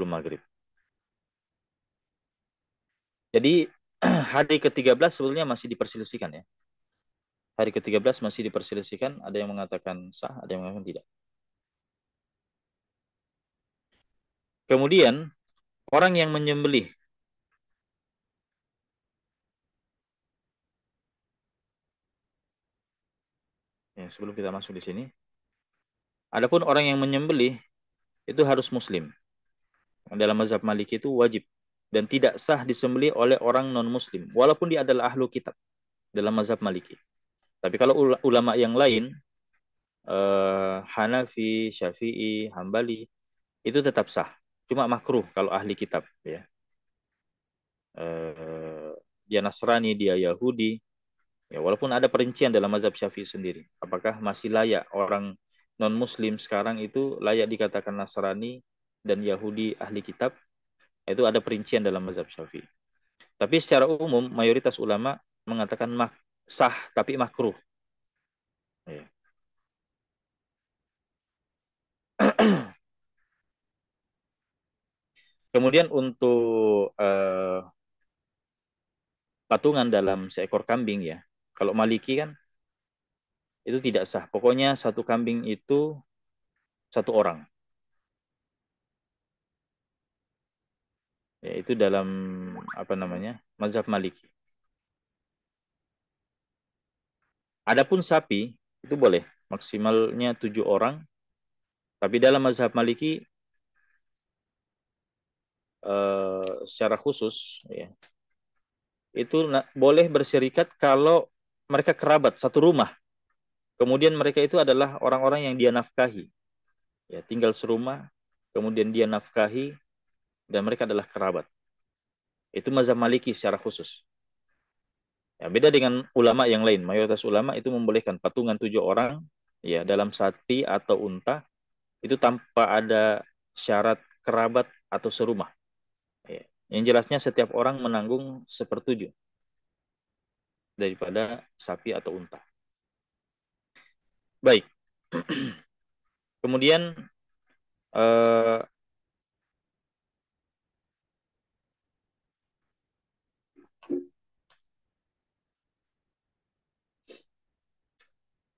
maghrib. Jadi hari ke-13 sebetulnya masih diperselisihkan ya. Hari ke-13 masih diperselisihkan, ada yang mengatakan sah, ada yang mengatakan tidak. Kemudian orang yang menyembelih ya, sebelum kita masuk di sini, adapun orang yang menyembelih itu harus muslim. Dalam mazhab Maliki itu wajib dan tidak sah disembelih oleh orang non-muslim walaupun dia adalah ahlu kitab dalam mazhab Maliki. Tapi kalau ulama yang lain Hanafi, Syafi'i, Hambali itu tetap sah. Cuma makruh kalau ahli kitab ya. Dia Nasrani, dia Yahudi Ya, walaupun ada perincian dalam mazhab Syafi'i sendiri. Apakah masih layak orang non-Muslim sekarang itu layak dikatakan Nasrani dan Yahudi ahli kitab? Itu ada perincian dalam mazhab Syafi'i. Tapi secara umum mayoritas ulama mengatakan sah tapi makruh. Ya. Kemudian untuk patungan dalam seekor kambing ya. Kalau Maliki kan itu tidak sah. Pokoknya satu kambing itu satu orang. Ya, itu dalam apa namanya? Mazhab Maliki. Adapun sapi itu boleh maksimalnya 7 orang. Tapi dalam mazhab Maliki secara khusus ya, itu boleh berserikat kalau mereka kerabat satu rumah. Kemudian mereka itu adalah orang-orang yang dia nafkahi. Ya, tinggal serumah, kemudian dia nafkahi dan mereka adalah kerabat. Itu mazhab Maliki secara khusus. Ya, beda dengan ulama yang lain. Mayoritas ulama itu membolehkan patungan 7 orang ya dalam sapi atau unta itu tanpa ada syarat kerabat atau serumah. Ya. Yang jelasnya setiap orang menanggung 1/7 daripada sapi atau unta. Baik. Kemudian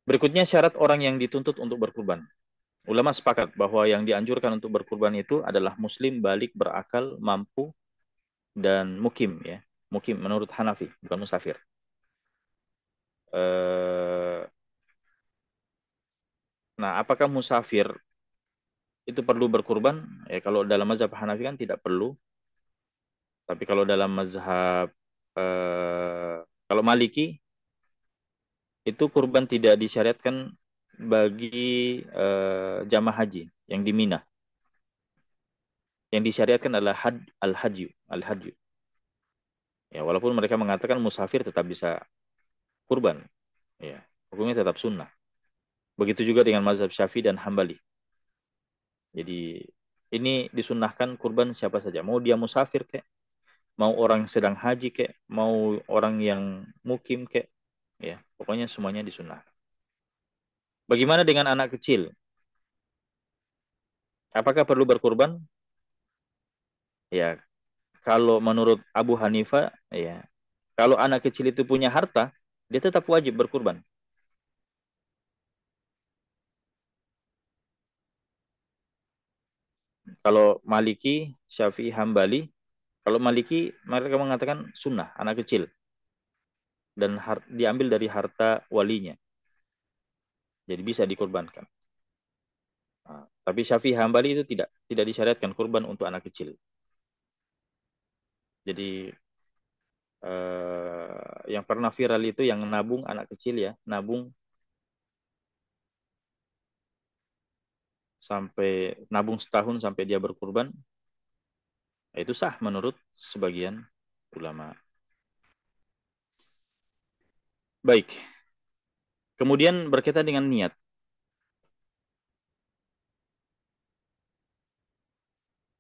berikutnya syarat orang yang dituntut untuk berkurban. Ulama sepakat bahwa yang dianjurkan untuk berkurban itu adalah muslim, balik, berakal, mampu, dan mukim ya. Mukim menurut Hanafi, bukan musafir. Nah, apakah musafir itu perlu berkurban? Ya, kalau dalam mazhab Hanafi kan tidak perlu. Tapi kalau dalam mazhab kalau Maliki itu kurban tidak disyariatkan bagi jamaah haji yang di Mina. Yang disyariatkan adalah al-hadyu. Ya, walaupun mereka mengatakan musafir tetap bisa kurban. Ya, hukumnya tetap sunnah. Begitu juga dengan mazhab Syafi'i dan Hambali. Jadi ini disunnahkan kurban siapa saja. Mau dia musafir kek, mau orang sedang haji kek, mau orang yang mukim kek. Ya, pokoknya semuanya disunnahkan. Bagaimana dengan anak kecil? Apakah perlu berkurban? Ya, kalau menurut Abu Hanifah, ya, kalau anak kecil itu punya harta, dia tetap wajib berkurban. Kalau Maliki, Syafi'i, Hambali, kalau Maliki mereka mengatakan sunnah, anak kecil. Dan diambil dari harta walinya. Jadi bisa dikurbankan. Nah, tapi Syafi'i, Hambali itu tidak disyariatkan kurban untuk anak kecil. Jadi yang pernah viral itu yang nabung anak kecil ya, nabung setahun sampai dia berkurban, itu sah menurut sebagian ulama. Baik. Kemudian berkaitan dengan niat.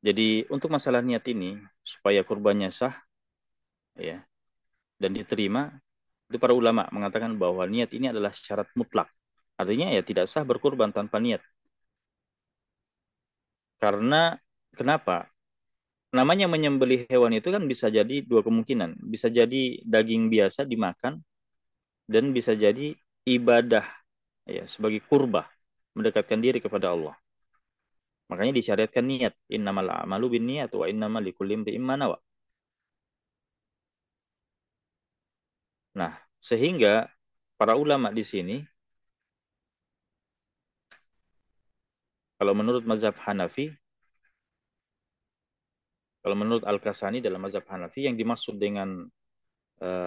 Jadi untuk masalah niat ini supaya kurbannya sah ya dan diterima, itu para ulama mengatakan bahwa niat ini adalah syarat mutlak. Artinya ya tidak sah berkurban tanpa niat. Karena kenapa? Namanya menyembelih hewan itu kan bisa jadi dua kemungkinan. Bisa jadi daging biasa dimakan dan bisa jadi ibadah ya sebagai kurbah mendekatkan diri kepada Allah. Makanya disyariatkan niat. Innamal a'malu binniyat wa innamal likulli imri'in ma nawa. Nah, sehingga para ulama di sini kalau menurut mazhab Hanafi, kalau menurut Al-Kasani dalam mazhab Hanafi yang dimaksud dengan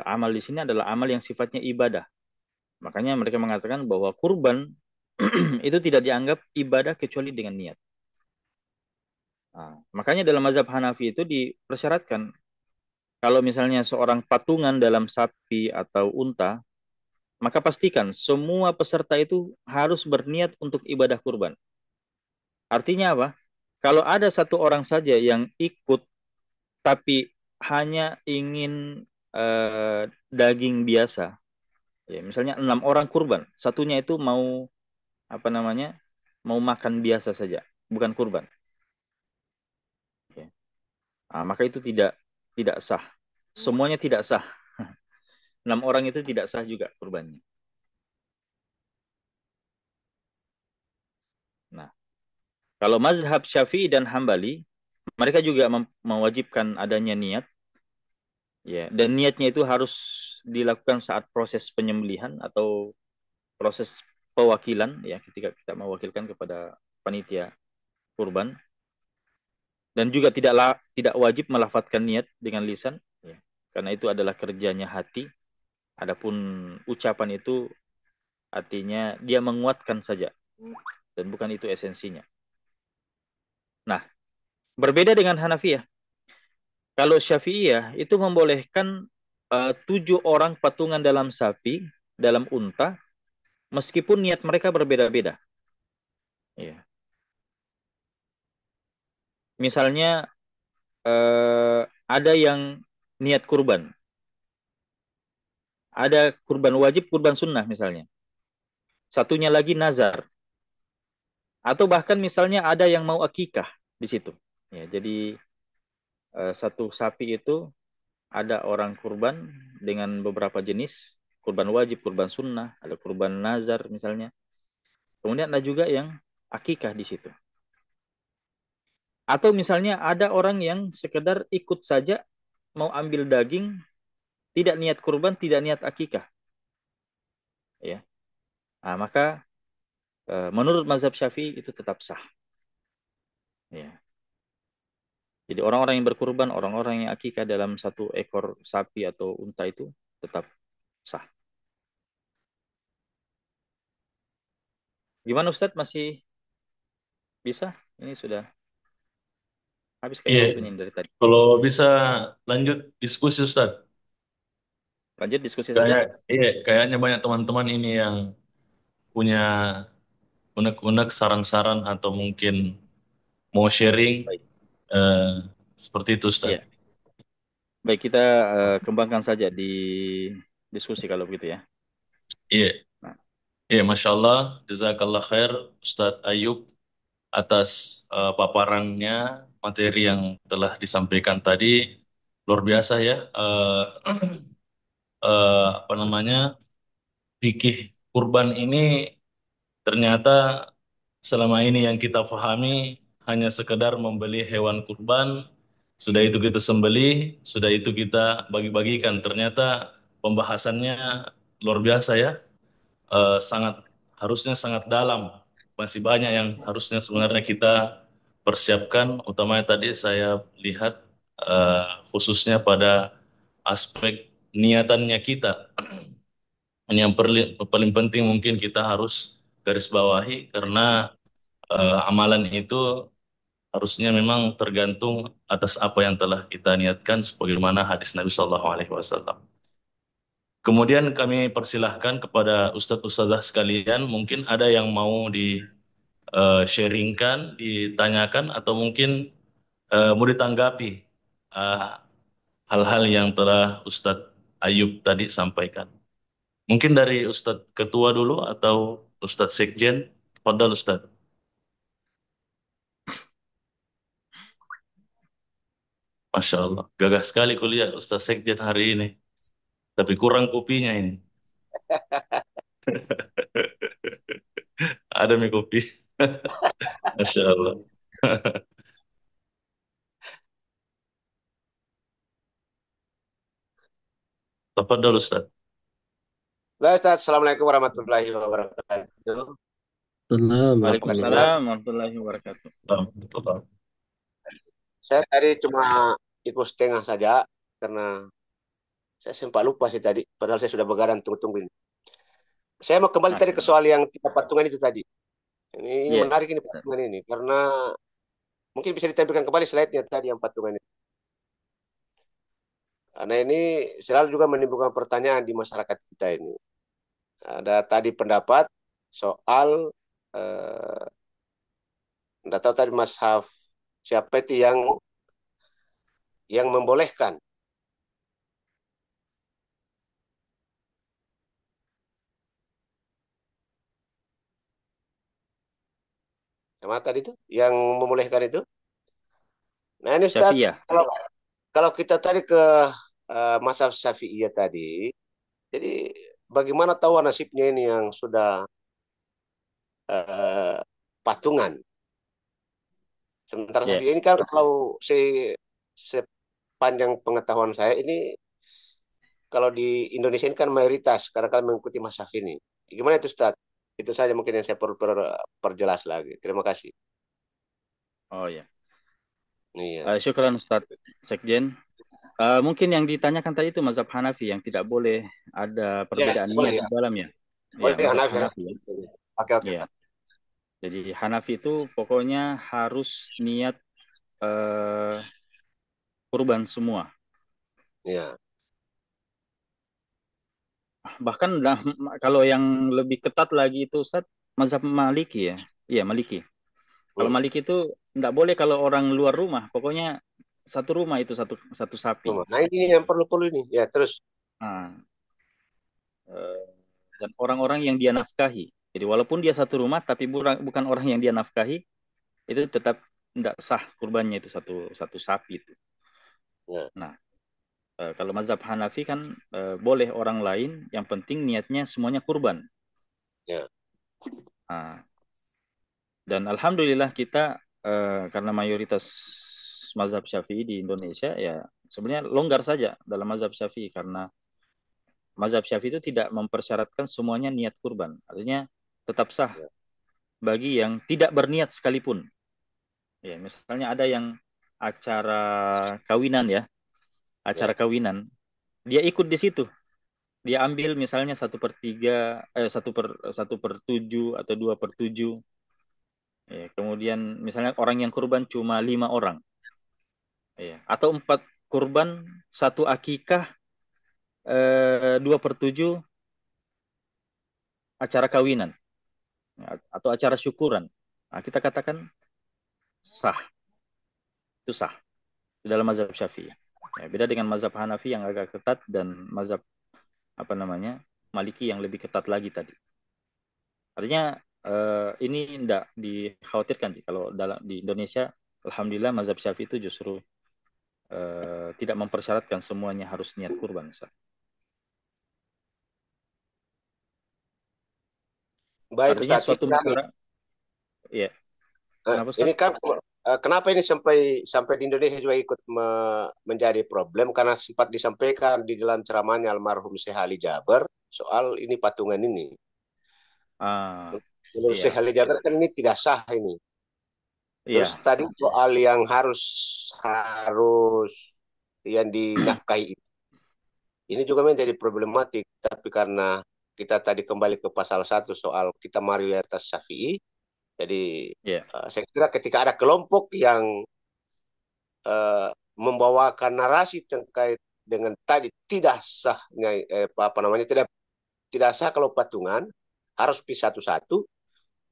amal di sini adalah amal yang sifatnya ibadah. Makanya mereka mengatakan bahwa kurban itu tidak dianggap ibadah kecuali dengan niat. Nah, makanya dalam mazhab Hanafi itu dipersyaratkan kalau misalnya seorang patungan dalam sapi atau unta maka pastikan semua peserta itu harus berniat untuk ibadah kurban. Artinya apa? Kalau ada satu orang saja yang ikut tapi hanya ingin daging biasa, ya misalnya 6 orang kurban, satunya itu mau apa namanya, mau makan biasa saja, bukan kurban. Ya. Nah, maka itu tidak sah. Semuanya tidak sah. 6 orang itu tidak sah juga kurbannya. Nah, kalau mazhab Syafi'i dan Hambali, mereka juga mewajibkan adanya niat, ya, dan niatnya itu harus dilakukan saat proses penyembelihan atau proses pewakilan, ya, ketika kita mewakilkan kepada panitia kurban, dan juga tidak wajib melafadzkan niat dengan lisan, ya, karena itu adalah kerjanya hati. Adapun ucapan itu artinya dia menguatkan saja dan bukan itu esensinya. Nah, berbeda dengan Hanafiyah. Kalau Syafi'iyah itu membolehkan 7 orang patungan dalam sapi, dalam unta, meskipun niat mereka berbeda-beda. Ya. Misalnya ada yang niat kurban, ada kurban wajib, kurban sunnah misalnya. Satunya lagi nazar, atau bahkan misalnya ada yang mau akikah di situ. Ya, jadi satu sapi itu ada orang kurban dengan beberapa jenis, kurban wajib, kurban sunnah, ada kurban nazar misalnya. Kemudian ada juga yang akikah di situ. Atau misalnya ada orang yang sekedar ikut saja mau ambil daging, tidak niat kurban, tidak niat akikah. Ya. Nah, maka menurut mazhab Syafi'i itu tetap sah. Ya. Jadi orang-orang yang berkurban, orang-orang yang akikah dalam satu ekor sapi atau unta itu tetap sah. Gimana Ustadz? Masih bisa? Ini sudah habis kayaknya Iya, waktunya dari tadi. kalau bisa lanjut diskusi Ustaz. Lanjut diskusi saja. Kayak, iya, kayaknya banyak teman-teman ini yang punya unek-unek saran-saran atau mungkin mau sharing Baik. eh, seperti itu Ustaz. Iya. Baik, kita kembangkan saja di diskusi kalau begitu ya. Iya, Nah, iya, Masya Allah, Jazakallah khair Ustadz Ayub atas paparannya, materi yang telah disampaikan tadi. Luar biasa ya, apa namanya, fikih kurban ini ternyata selama ini yang kita pahami hanya sekedar membeli hewan kurban, sudah itu kita sembelih, sudah itu kita bagi-bagikan. Ternyata pembahasannya luar biasa ya, sangat harusnya sangat dalam. Masih banyak yang harusnya sebenarnya kita persiapkan, utamanya tadi saya lihat khususnya pada aspek niatannya kita. Yang paling penting mungkin kita harus garis bawahi karena amalan itu harusnya memang tergantung atas apa yang telah kita niatkan sebagaimana hadis Nabi Shallallahu Alaihi Wasallam. Kemudian kami persilahkan kepada Ustadz-Ustadzah sekalian, mungkin ada yang mau di sharingkan, ditanyakan, atau mungkin mau ditanggapi eh, hal-hal yang telah Ustadz Ayub tadi sampaikan. Mungkin dari Ustadz Ketua dulu atau Ustadz Sekjen. Fadal Ustadz. Masya Allah. Gagah sekali kuliah Ustadz Sekjen hari ini. Tapi kurang kopinya ini. Ada mie kopi. Masya Allah. Tafadhol Ustadz. Halo Ustaz, Assalamualaikum warahmatullahi wabarakatuh. Salam Bagaimana? Waalaikumsalam warahmatullahi wabarakatuh. Tafadhol. Saya tadi cuma ikut setengah saja karena saya sempat lupa sih tadi. Padahal saya sudah begadang tunggu-tunggu ini. Saya mau kembali tadi Masya ke Allah. soal yang 3 patungan itu tadi. Ini Iya. menarik ini Ustaz. patungan ini karena mungkin bisa ditampilkan kembali slide-nya tadi yang patungan ini. Karena ini selalu juga menimbulkan pertanyaan di masyarakat kita ini. Ada tadi pendapat soal eh, nggak tahu tadi Mas Haf siapa itu yang membolehkan. Sama tadi itu yang membolehkan itu. Nah ini Ustaz, Syafi'iyah. kalau kalau kita tadi ke mazhab Syafi'iyah tadi, jadi bagaimana tahu nasibnya ini yang sudah eh, patungan. Sementara Ya. Syafi'iyah ini kan kalau sepanjang pengetahuan saya ini kalau di Indonesia ini kan mayoritas karena kalian mengikuti mazhab ini. Gimana itu Ustaz? Itu saja mungkin yang saya perlu perjelas lagi. Terima kasih. Oh ya. Iya. Syukran Ustaz Sekjen. Mungkin yang ditanyakan tadi itu mazhab Hanafi yang tidak boleh ada Ya, perbedaan boleh niat ya. di dalamnya. Oh Ya, iya, mazhab Hanafi. Hanafi ya. Oke, oke. Ya. Jadi Hanafi itu pokoknya harus niat eh, kurban semua. Iya. Bahkan kalau yang lebih ketat lagi itu Ustaz, mazhab Maliki ya. Iya, Maliki. Kalau Hmm. Maliki itu tidak boleh kalau orang luar rumah, pokoknya satu rumah itu satu satu sapi. Nah, ini yang perlu-perlu ini. Ya, terus. Nah, eh, dan orang-orang yang dia nafkahi. Jadi walaupun dia satu rumah tapi bukan orang yang dia nafkahi, itu tetap tidak sah kurbannya itu satu satu sapi itu. Ya. Nah, kalau mazhab Hanafi kan boleh orang lain, yang penting niatnya semuanya kurban. Ya. Nah, dan alhamdulillah kita karena mayoritas mazhab Syafi'i di Indonesia ya sebenarnya longgar saja dalam mazhab Syafi'i karena mazhab Syafi'i itu tidak mempersyaratkan semuanya niat kurban. Artinya tetap sah Ya. bagi yang tidak berniat sekalipun. Ya, misalnya ada yang acara kawinan ya, acara kawinan, dia ikut di situ. Dia ambil misalnya 1/3, 1/7 atau 2/7. Ya, kemudian misalnya orang yang kurban cuma 5 orang. Ya, atau 4 kurban, 1 akikah, 2/7 acara kawinan. Ya, atau acara syukuran. Nah, kita katakan sah, itu sah di dalam mazhab Syafi'i. Ya, beda dengan mazhab Hanafi yang agak ketat dan mazhab apa namanya Maliki yang lebih ketat lagi tadi. Artinya ini tidak dikhawatirkan sih kalau di Indonesia, alhamdulillah mazhab Syafi'i itu justru tidak mempersyaratkan semuanya harus niat kurban. Baik, Artinya Ustaz. suatu negara, ya, kenapa Ini Ustaz? kan kenapa ini sampai di Indonesia juga ikut menjadi problem karena sempat disampaikan di dalam ceramahnya almarhum Syekh Ali Jaber soal ini patungan ini. Menurut Syekh Iya, Ali Jaber kan ini tidak sah ini. Terus iya, tadi soal yang harus yang dinafkahi ini juga menjadi problematik. Tapi karena kita tadi kembali ke pasal 1 soal kita mayoritas Syafi'i, jadi iya, saya kira ketika ada kelompok yang membawakan narasi terkait dengan tadi tidak sahnya apa namanya tidak sah kalau patungan harus pisah satu-satu,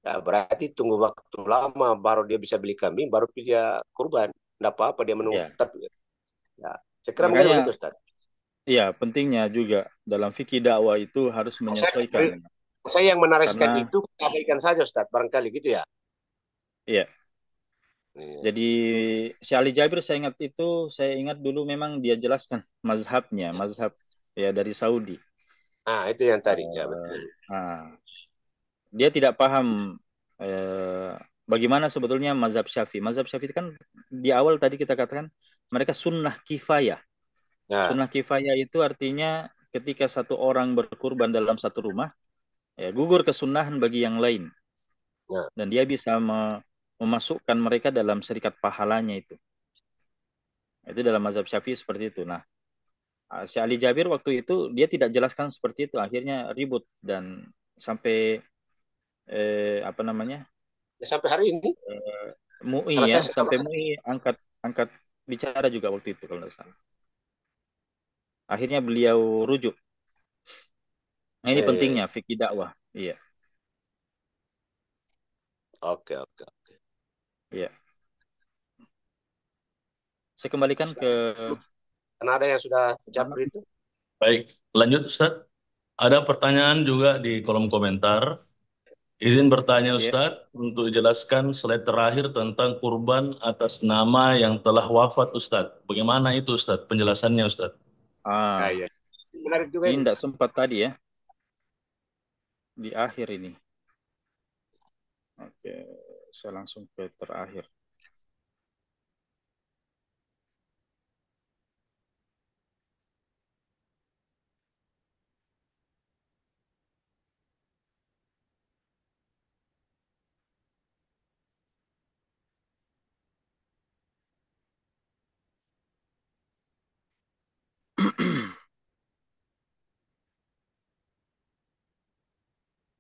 ya berarti tunggu waktu lama baru dia bisa beli kambing baru dia kurban. Tidak apa-apa dia menunggu. iya. Tapi ya, saya kira mungkin Makanya, begitu Ustaz. iya pentingnya juga dalam fikih dakwah itu harus menyesuaikan Saya yang menariskan karena, itu abaikan saja Ustaz barangkali gitu ya. iya. Iya. Jadi Syekh Ali Jabir saya ingat dulu memang dia jelaskan mazhabnya, mazhab ya dari Saudi. Nah, itu yang tadi ya Eh, betul. nah, dia tidak paham eh, bagaimana sebetulnya mazhab Syafi'i. Mazhab Syafi'i kan di awal tadi kita katakan mereka sunnah kifayah. Nah, Sunnah kifayah itu artinya ketika satu orang berkurban dalam satu rumah, ya gugur kesunahan bagi yang lain. nah. Dan dia bisa memasukkan mereka dalam serikat pahalanya itu. Itu dalam mazhab Syafi'i seperti itu. Nah, Syekh Ali Jabir waktu itu dia tidak jelaskan seperti itu. Akhirnya ribut dan sampai apa namanya? Ya, sampai hari ini MUI karena ya, saya sampai MUI angkat angkat bicara juga waktu itu kalau tidak salah. Akhirnya beliau rujuk. Nah, ini Ya, ya, pentingnya ya. fikih dakwah. Iya, Oke, oke. iya. Saya kembalikan Sudah. ke Karena ada yang sudah japri itu. Baik, lanjut Ustadz. Ada pertanyaan juga di kolom komentar. Izin bertanya ya. Ustadz untuk jelaskan slide terakhir tentang kurban atas nama yang telah wafat Ustadz. Bagaimana itu Ustadz? Penjelasannya Ustadz. Ya, Ah, ya. Menarik juga ini ini. tidak sempat tadi ya di akhir ini. Oke, saya langsung ke terakhir.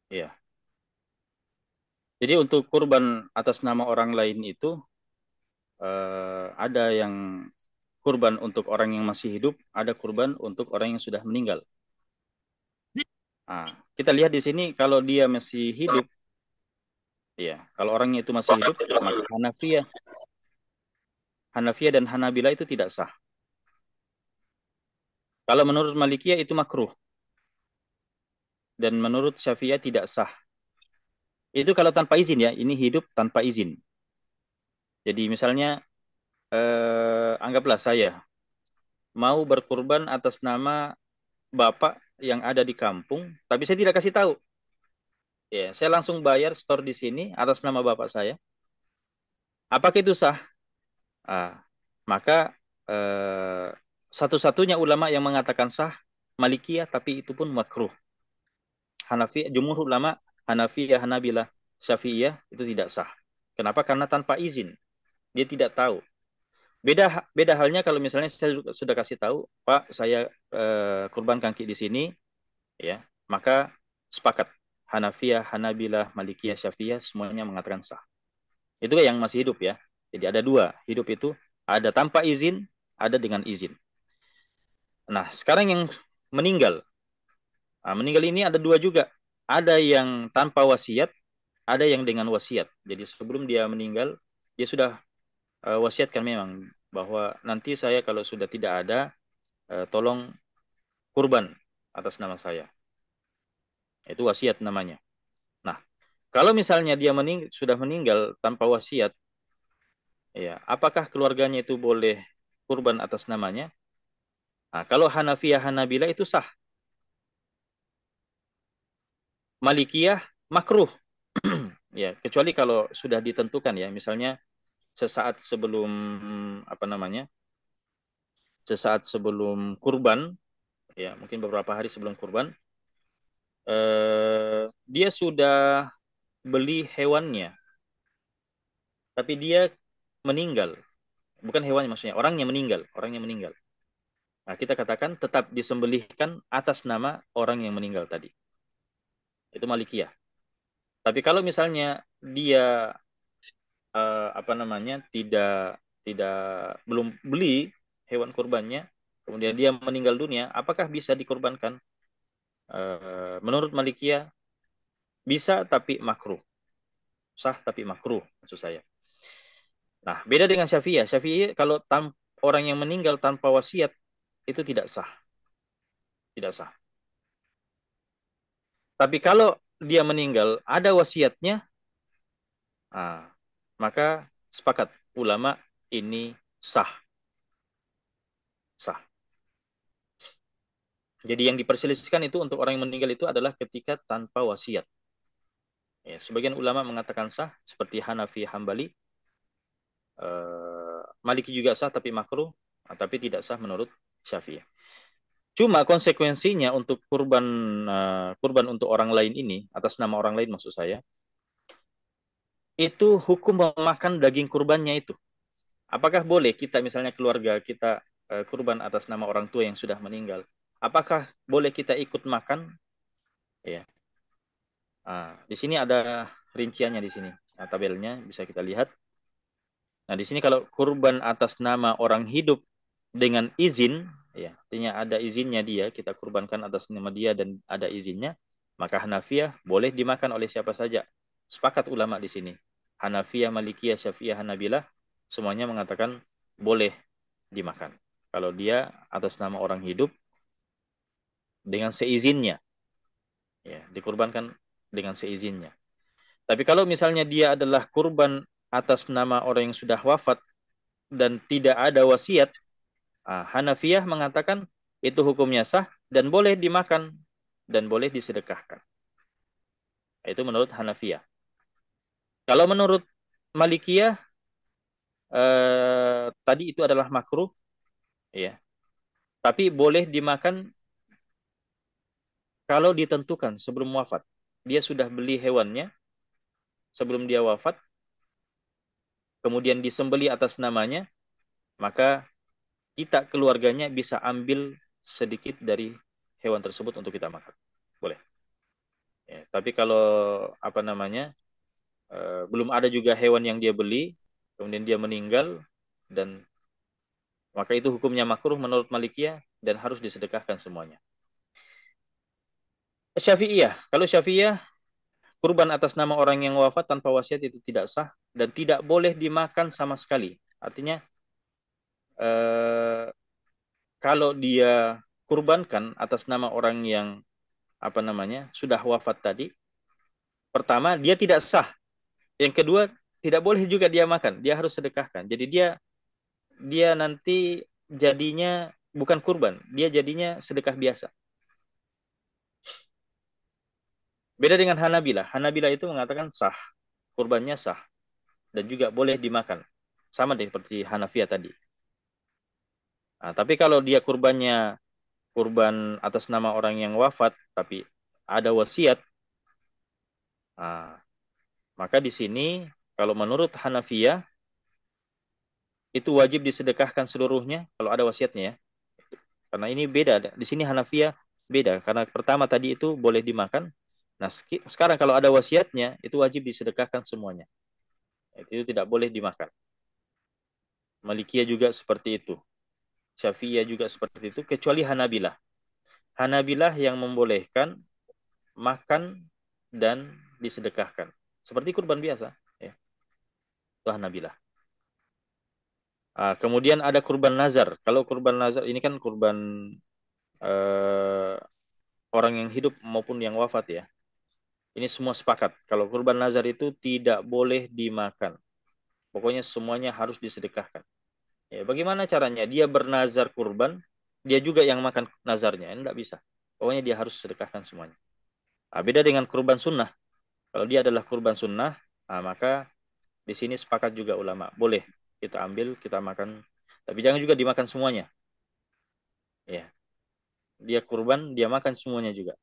Ya. Jadi untuk kurban atas nama orang lain itu ada yang kurban untuk orang yang masih hidup, ada kurban untuk orang yang sudah meninggal. Nah, kita lihat di sini kalau dia masih hidup, ya, kalau orangnya itu masih hidup, maka Hanafiyah dan Hanabila itu tidak sah. Kalau menurut Malikiyah itu makruh dan menurut Syafi'iyah tidak sah. Itu kalau tanpa izin ya, ini hidup tanpa izin. Jadi misalnya anggaplah saya mau berkurban atas nama bapak yang ada di kampung, tapi saya tidak kasih tahu. Ya, saya langsung bayar store di sini atas nama bapak saya. Apakah itu sah? Ah, maka eh, satu-satunya ulama yang mengatakan sah Malikiyah, tapi itu pun makruh. Hanafi, jumhur ulama Hanafiyah, Hanabilah, Syafi'iyah itu tidak sah. Kenapa? Karena tanpa izin. Dia tidak tahu. Beda beda halnya kalau misalnya saya sudah kasih tahu, Pak, saya kurban kaki di sini, ya, maka sepakat Hanafiyah, Hanabilah, Malikiyah, Syafi'iyah semuanya mengatakan sah. Itu yang masih hidup ya. Jadi ada dua, hidup itu ada tanpa izin, ada dengan izin. Nah, sekarang yang meninggal. Nah, meninggal ini ada dua juga. Ada yang tanpa wasiat, ada yang dengan wasiat. Jadi sebelum dia meninggal, dia sudah wasiatkan memang bahwa nanti saya kalau sudah tidak ada, tolong kurban atas nama saya. Itu wasiat namanya. Nah, kalau misalnya dia sudah meninggal tanpa wasiat, ya, apakah keluarganya itu boleh kurban atas namanya? Nah, kalau Hanafiyah Hanabila itu sah. Malikiyah makruh. Ya, kecuali kalau sudah ditentukan ya, misalnya sesaat sebelum apa namanya? Sesaat sebelum kurban, ya, mungkin beberapa hari sebelum kurban, dia sudah beli hewannya, tapi dia meninggal. Bukan hewannya maksudnya, orangnya meninggal. Nah, kita katakan tetap disembelihkan atas nama orang yang meninggal tadi. Itu Malikiyah. Tapi kalau misalnya dia apa namanya tidak belum beli hewan kurbannya, kemudian dia meninggal dunia, apakah bisa dikurbankan? Menurut Malikiyah bisa tapi makruh, sah tapi makruh maksud saya. Nah, beda dengan Syafi'iyah. Syafi'iyah kalau orang yang meninggal tanpa wasiat itu tidak sah, tidak sah. Tapi kalau dia meninggal ada wasiatnya, maka sepakat ulama ini sah, sah. Jadi yang diperselisihkan itu untuk orang yang meninggal itu adalah ketika tanpa wasiat. Ya, sebagian ulama mengatakan sah, seperti Hanafi, Hambali. Maliki juga sah, tapi makruh. Tapi tidak sah menurut Syafi'i. Cuma konsekuensinya untuk kurban untuk orang lain ini, atas nama orang lain maksud saya, itu hukum memakan daging kurbannya itu. Apakah boleh kita misalnya keluarga kita kurban atas nama orang tua yang sudah meninggal? Apakah boleh kita ikut makan? Ya. Di sini ada rinciannya di sini. Nah, tabelnya bisa kita lihat. Nah, di sini kalau kurban atas nama orang hidup dengan izin, ya, artinya ada izinnya dia, kita kurbankan atas nama dia dan ada izinnya, maka Hanafiyah boleh dimakan oleh siapa saja. Sepakat ulama di sini. Hanafiyah, Malikiyah, Syafi'iyah, Hanabilah semuanya mengatakan boleh dimakan. Kalau dia atas nama orang hidup dengan seizinnya, ya, dikurbankan dengan seizinnya. Tapi kalau misalnya dia adalah kurban atas nama orang yang sudah wafat dan tidak ada wasiat, Hanafiyah mengatakan itu hukumnya sah dan boleh dimakan dan boleh disedekahkan. Itu menurut Hanafiyah. Kalau menurut Malikiyah, tadi itu adalah makruh, ya. Tapi boleh dimakan kalau ditentukan sebelum wafat. Dia sudah beli hewannya sebelum dia wafat, kemudian disembeli atas namanya, maka kita keluarganya bisa ambil sedikit dari hewan tersebut untuk kita makan. Boleh. Ya, tapi kalau apa namanya, belum ada juga hewan yang dia beli, kemudian dia meninggal, dan maka itu hukumnya makruh menurut Malikiyah dan harus disedekahkan semuanya. Syafi'iyah, kalau Syafi'iyah, kurban atas nama orang yang wafat tanpa wasiat itu tidak sah dan tidak boleh dimakan sama sekali. Artinya kalau dia kurbankan atas nama orang yang apa namanya sudah wafat tadi, pertama dia tidak sah, yang kedua tidak boleh juga dia makan, dia harus sedekahkan. Jadi dia nanti jadinya bukan kurban, dia jadinya sedekah biasa. Beda dengan Hanabilah. Hanabilah itu mengatakan sah, kurbannya sah dan juga boleh dimakan, sama seperti Hanafiyah tadi. Nah, tapi kalau dia kurbannya kurban atas nama orang yang wafat tapi ada wasiat, maka di sini kalau menurut Hanafiyah itu wajib disedekahkan seluruhnya kalau ada wasiatnya, ya. Karena ini beda. Di sini Hanafiyah beda. Karena pertama tadi itu boleh dimakan. Nah, sekarang kalau ada wasiatnya itu wajib disedekahkan semuanya. Itu tidak boleh dimakan. Malikiyah juga seperti itu. Syafi'iyah juga seperti itu. Kecuali Hanabilah. Hanabilah yang membolehkan makan dan disedekahkan. Seperti kurban biasa. Ya. Itu Hanabilah. Kemudian ada kurban nazar. Kalau kurban nazar ini kan kurban orang yang hidup maupun yang wafat, ya. Ini semua sepakat. Kalau kurban nazar itu tidak boleh dimakan. Pokoknya semuanya harus disedekahkan. Ya, bagaimana caranya? Dia bernazar kurban, dia juga yang makan nazarnya. Tidak bisa. Pokoknya dia harus sedekahkan semuanya. Beda dengan kurban sunnah. Kalau dia adalah kurban sunnah, maka di sini sepakat juga ulama. Boleh kita ambil, kita makan. Tapi jangan juga dimakan semuanya. Ya. Dia kurban, dia makan semuanya juga.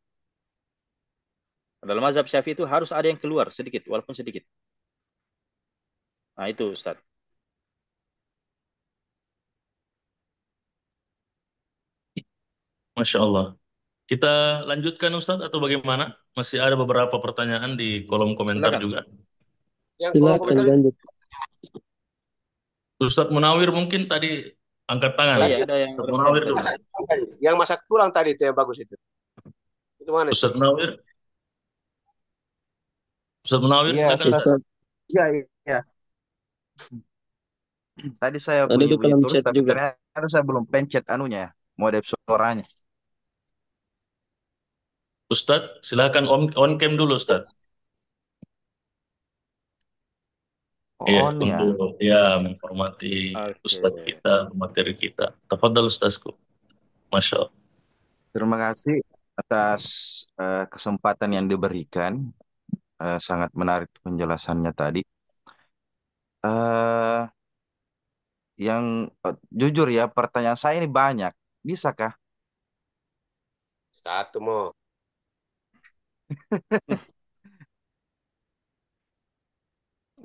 Dalam mazhab Syafi'i itu harus ada yang keluar sedikit, walaupun sedikit. Nah, itu Ustaz. Masya Allah. Kita lanjutkan Ustadz atau bagaimana? Masih ada beberapa pertanyaan di kolom komentar Silakan. juga. Yang kolom Silakan komentar lanjut. Ustadz Munawir mungkin tadi angkat tangan. Oh iya, ada yang Ustadz Munawir dulu. yang masak tulang tadi itu yang bagus itu. Itu mana itu? Ustadz Munawir. Ustadz Munawir, Iya, silakan Ustadz. Ustaz, Iya, iya. Tadi saya ada di bunyi-bunyi kolom terus, chat tapi juga. ternyata saya belum pencet anunya ya, mode suaranya. Ustadz, silakan on cam dulu Ustadz. Iya, On ya. untuk menghormati Ustadz Oke. kita, materi kita. Tafadhal Ustazku. Masya Allah. Terima kasih atas kesempatan yang diberikan. Sangat menarik penjelasannya tadi. Eh, yang jujur ya, pertanyaan saya ini banyak. Bisakah? Satu mau.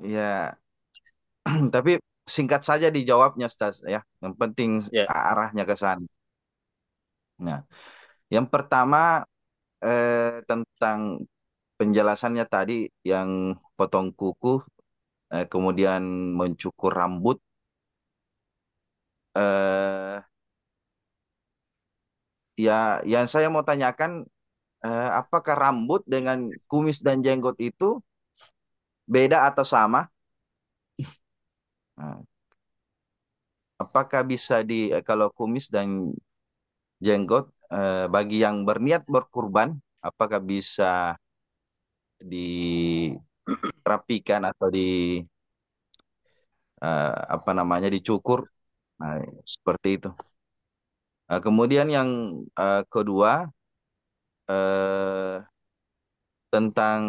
Ya, tapi singkat saja dijawabnya, Ustaz ya. Yang penting Ya. arahnya ke sana. Nah, yang pertama tentang penjelasannya tadi yang potong kuku, kemudian mencukur rambut. ya yang saya mau tanyakan, apakah rambut dengan kumis dan jenggot itu beda atau sama? Nah, apakah bisa kalau kumis dan jenggot, bagi yang berniat berkurban, apakah bisa dirapikan atau apa namanya, dicukur? Nah, seperti itu. Kemudian yang kedua, eh, tentang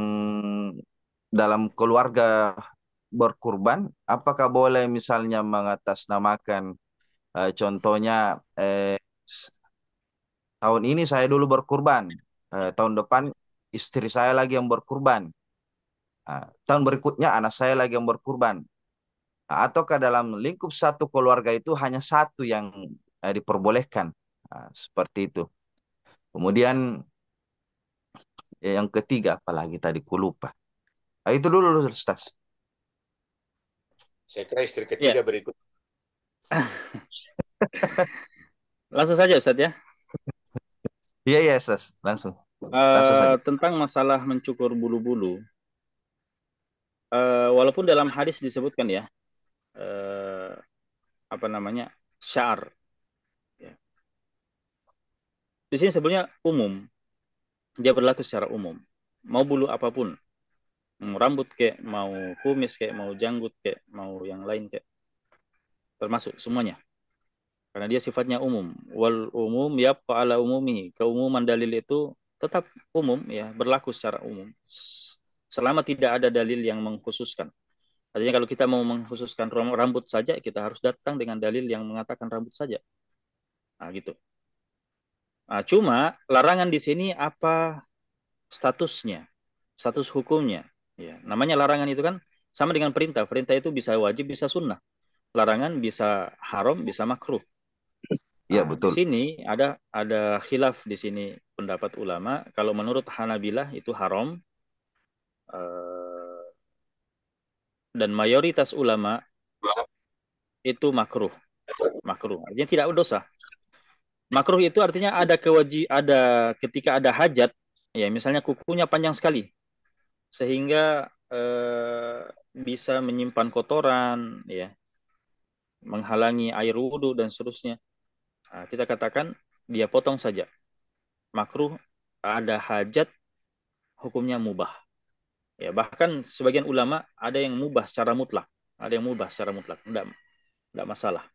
dalam keluarga berkurban, apakah boleh misalnya mengatasnamakan, contohnya, s- tahun ini saya dulu berkurban, tahun depan istri saya lagi yang berkurban, tahun berikutnya anak saya lagi yang berkurban. Ataukah dalam lingkup satu keluarga itu hanya satu yang diperbolehkan? Seperti itu. Kemudian yang ketiga, apalagi tadi ku lupa. Itu dulu, Ustaz. Saya kira istri Ya, ketiga berikut. langsung saja Ustaz ya. Iya, iya, Ustaz. Langsung. Langsung saja. Tentang masalah mencukur bulu-bulu, walaupun dalam hadis disebutkan ya, eh, apa namanya, syar. Ya. Di sini sebenarnya umum, dia berlaku secara umum. Mau bulu apapun, mau rambut kayak, mau kumis kayak, mau janggut kayak, mau yang lain kayak, termasuk semuanya. Karena dia sifatnya umum. Wal umum yabqa ala umumi. Keumuman dalil itu tetap umum ya, berlaku secara umum. Selama tidak ada dalil yang mengkhususkan. Artinya kalau kita mau mengkhususkan rambut saja, kita harus datang dengan dalil yang mengatakan rambut saja. Nah, gitu. Nah, cuma larangan di sini apa statusnya? Status hukumnya. Ya, namanya larangan itu kan sama dengan perintah. Perintah itu bisa wajib, bisa sunnah. Larangan bisa haram, bisa makruh. Iya, Nah, di betul. sini ada khilaf di sini pendapat ulama. Kalau menurut Hanabilah itu haram, eh, dan mayoritas ulama itu makruh. Makruh. Artinya tidak berdosa. Makruh itu artinya ada ketika ada hajat, ya misalnya kukunya panjang sekali sehingga bisa menyimpan kotoran, ya, menghalangi air wudhu dan seterusnya. Nah, kita katakan dia potong saja. Makruh, ada hajat, hukumnya mubah. Ya, bahkan sebagian ulama ada yang mubah secara mutlak, ada yang mubah secara mutlak, enggak masalah.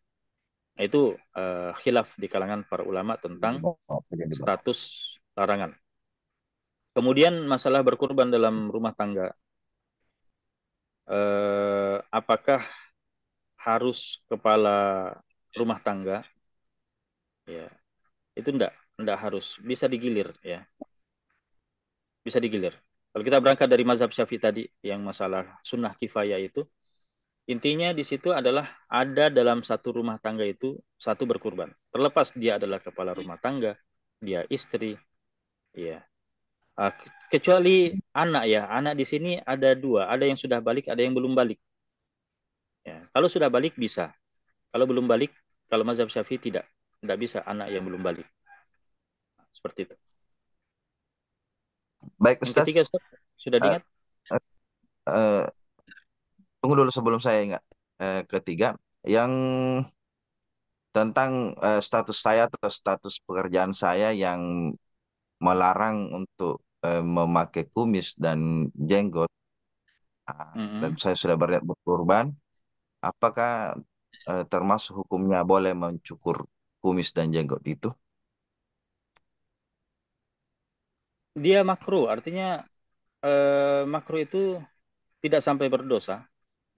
Nah, itu khilaf di kalangan para ulama tentang status larangan. Kemudian masalah berkurban dalam rumah tangga, apakah harus kepala rumah tangga? Ya, itu enggak harus, bisa digilir ya, bisa digilir. Kalau kita berangkat dari mazhab Syafi'i tadi yang masalah sunnah kifayah itu, intinya di situ adalah ada dalam satu rumah tangga itu satu berkurban. Terlepas dia adalah kepala rumah tangga, dia istri, ya. Kecuali anak ya, anak di sini ada dua, ada yang sudah balik, ada yang belum balik. Ya. Kalau sudah balik bisa, kalau belum balik, kalau mazhab Syafi'i tidak bisa anak yang belum balik. Seperti itu. Baik, Yang Ustaz. ketiga, Ustaz, sudah Eh, diingat? eh, Tunggu dulu sebelum saya ingat. Ketiga, yang tentang status saya atau status pekerjaan saya yang melarang untuk memakai kumis dan jenggot, dan Mm-mm. saya sudah berniat berkurban, apakah termasuk hukumnya boleh mencukur kumis dan jenggot itu? Dia makruh, artinya makruh itu tidak sampai berdosa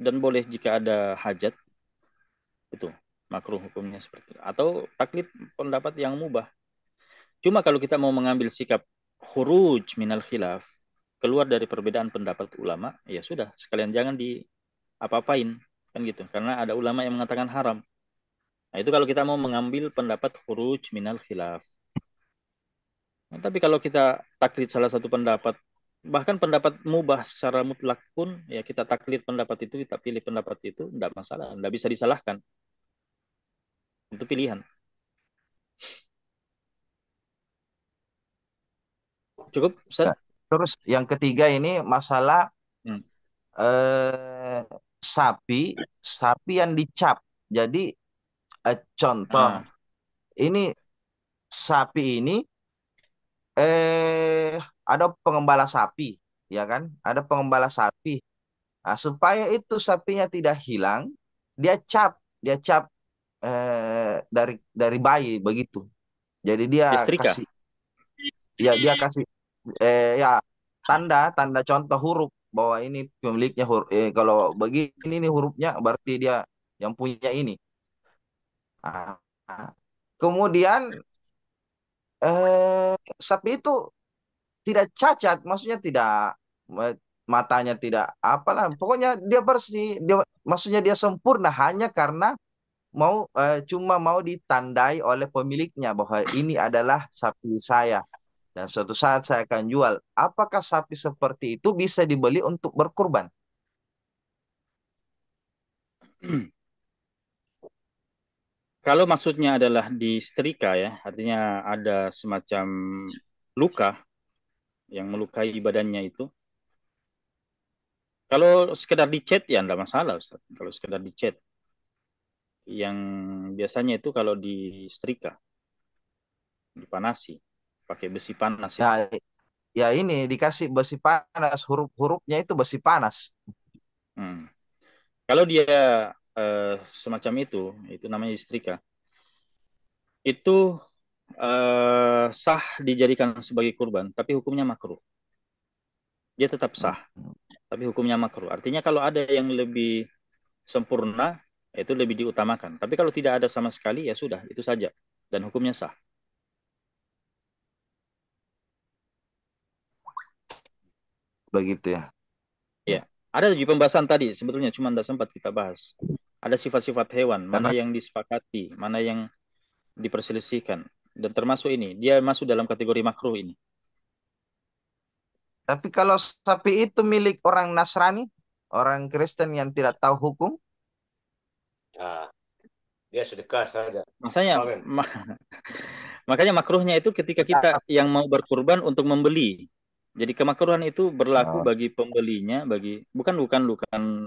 dan boleh jika ada hajat, itu makruh hukumnya seperti itu. Atau taklid pendapat yang mubah. Cuma kalau kita mau mengambil sikap khuruj minal khilaf, keluar dari perbedaan pendapat ulama, ya sudah, sekalian jangan apa-apain, kan gitu. Karena ada ulama yang mengatakan haram. Nah, itu kalau kita mau mengambil pendapat khuruj minal khilaf. Nah, tapi kalau kita taklid salah satu pendapat, bahkan pendapat mubah secara mutlak pun, ya kita taklid pendapat itu, kita pilih pendapat itu, tidak masalah, tidak bisa disalahkan. Itu pilihan. Cukup, Ustaz? Terus yang ketiga ini masalah Hmm. eh, sapi yang dicap. Jadi contoh Ah, ini sapi ini ada pengembala sapi, ya kan? Ada pengembala sapi. Nah, supaya itu sapinya tidak hilang, dia cap dari bayi begitu. Jadi Setrika. dia kasih ya tanda tanda contoh huruf bahwa ini pemiliknya kalau begini nih hurufnya berarti dia yang punya ini. Ah, ah. Kemudian sapi itu tidak cacat, maksudnya tidak matanya tidak apalah, pokoknya dia bersih, dia maksudnya dia sempurna hanya karena cuma mau ditandai oleh pemiliknya bahwa ini adalah sapi saya dan suatu saat saya akan jual. Apakah sapi seperti itu bisa dibeli untuk berkurban? Kalau maksudnya adalah di setrika ya, artinya ada semacam luka yang melukai badannya itu. Kalau sekedar dicat ya enggak masalah, Ustaz. Kalau sekedar dicat. Yang biasanya itu kalau di setrika, dipanasi, pakai besi panas itu. Ya, ya ini dikasih besi panas, huruf-hurufnya itu besi panas. Hmm. Kalau dia semacam itu namanya setrika. Itu sah dijadikan sebagai kurban, tapi hukumnya makruh. Dia tetap sah, tapi hukumnya makruh. Artinya kalau ada yang lebih sempurna, itu lebih diutamakan. Tapi kalau tidak ada sama sekali, ya sudah, itu saja. Dan hukumnya sah. Begitu ya. Ya, ada di pembahasan tadi, sebetulnya cuma tidak sempat kita bahas. Ada sifat-sifat hewan, mana Karena yang disepakati, mana yang diperselisihkan. Dan termasuk ini, dia masuk dalam kategori makruh ini. tapi kalau sapi itu milik orang Nasrani, orang Kristen yang tidak tahu hukum, Nah, dia sedekah saja. Makanya, Amin. makanya makruhnya itu ketika kita yang mau berkurban untuk membeli. Jadi kemakruhan itu berlaku oh, bagi pembelinya, bagi bukan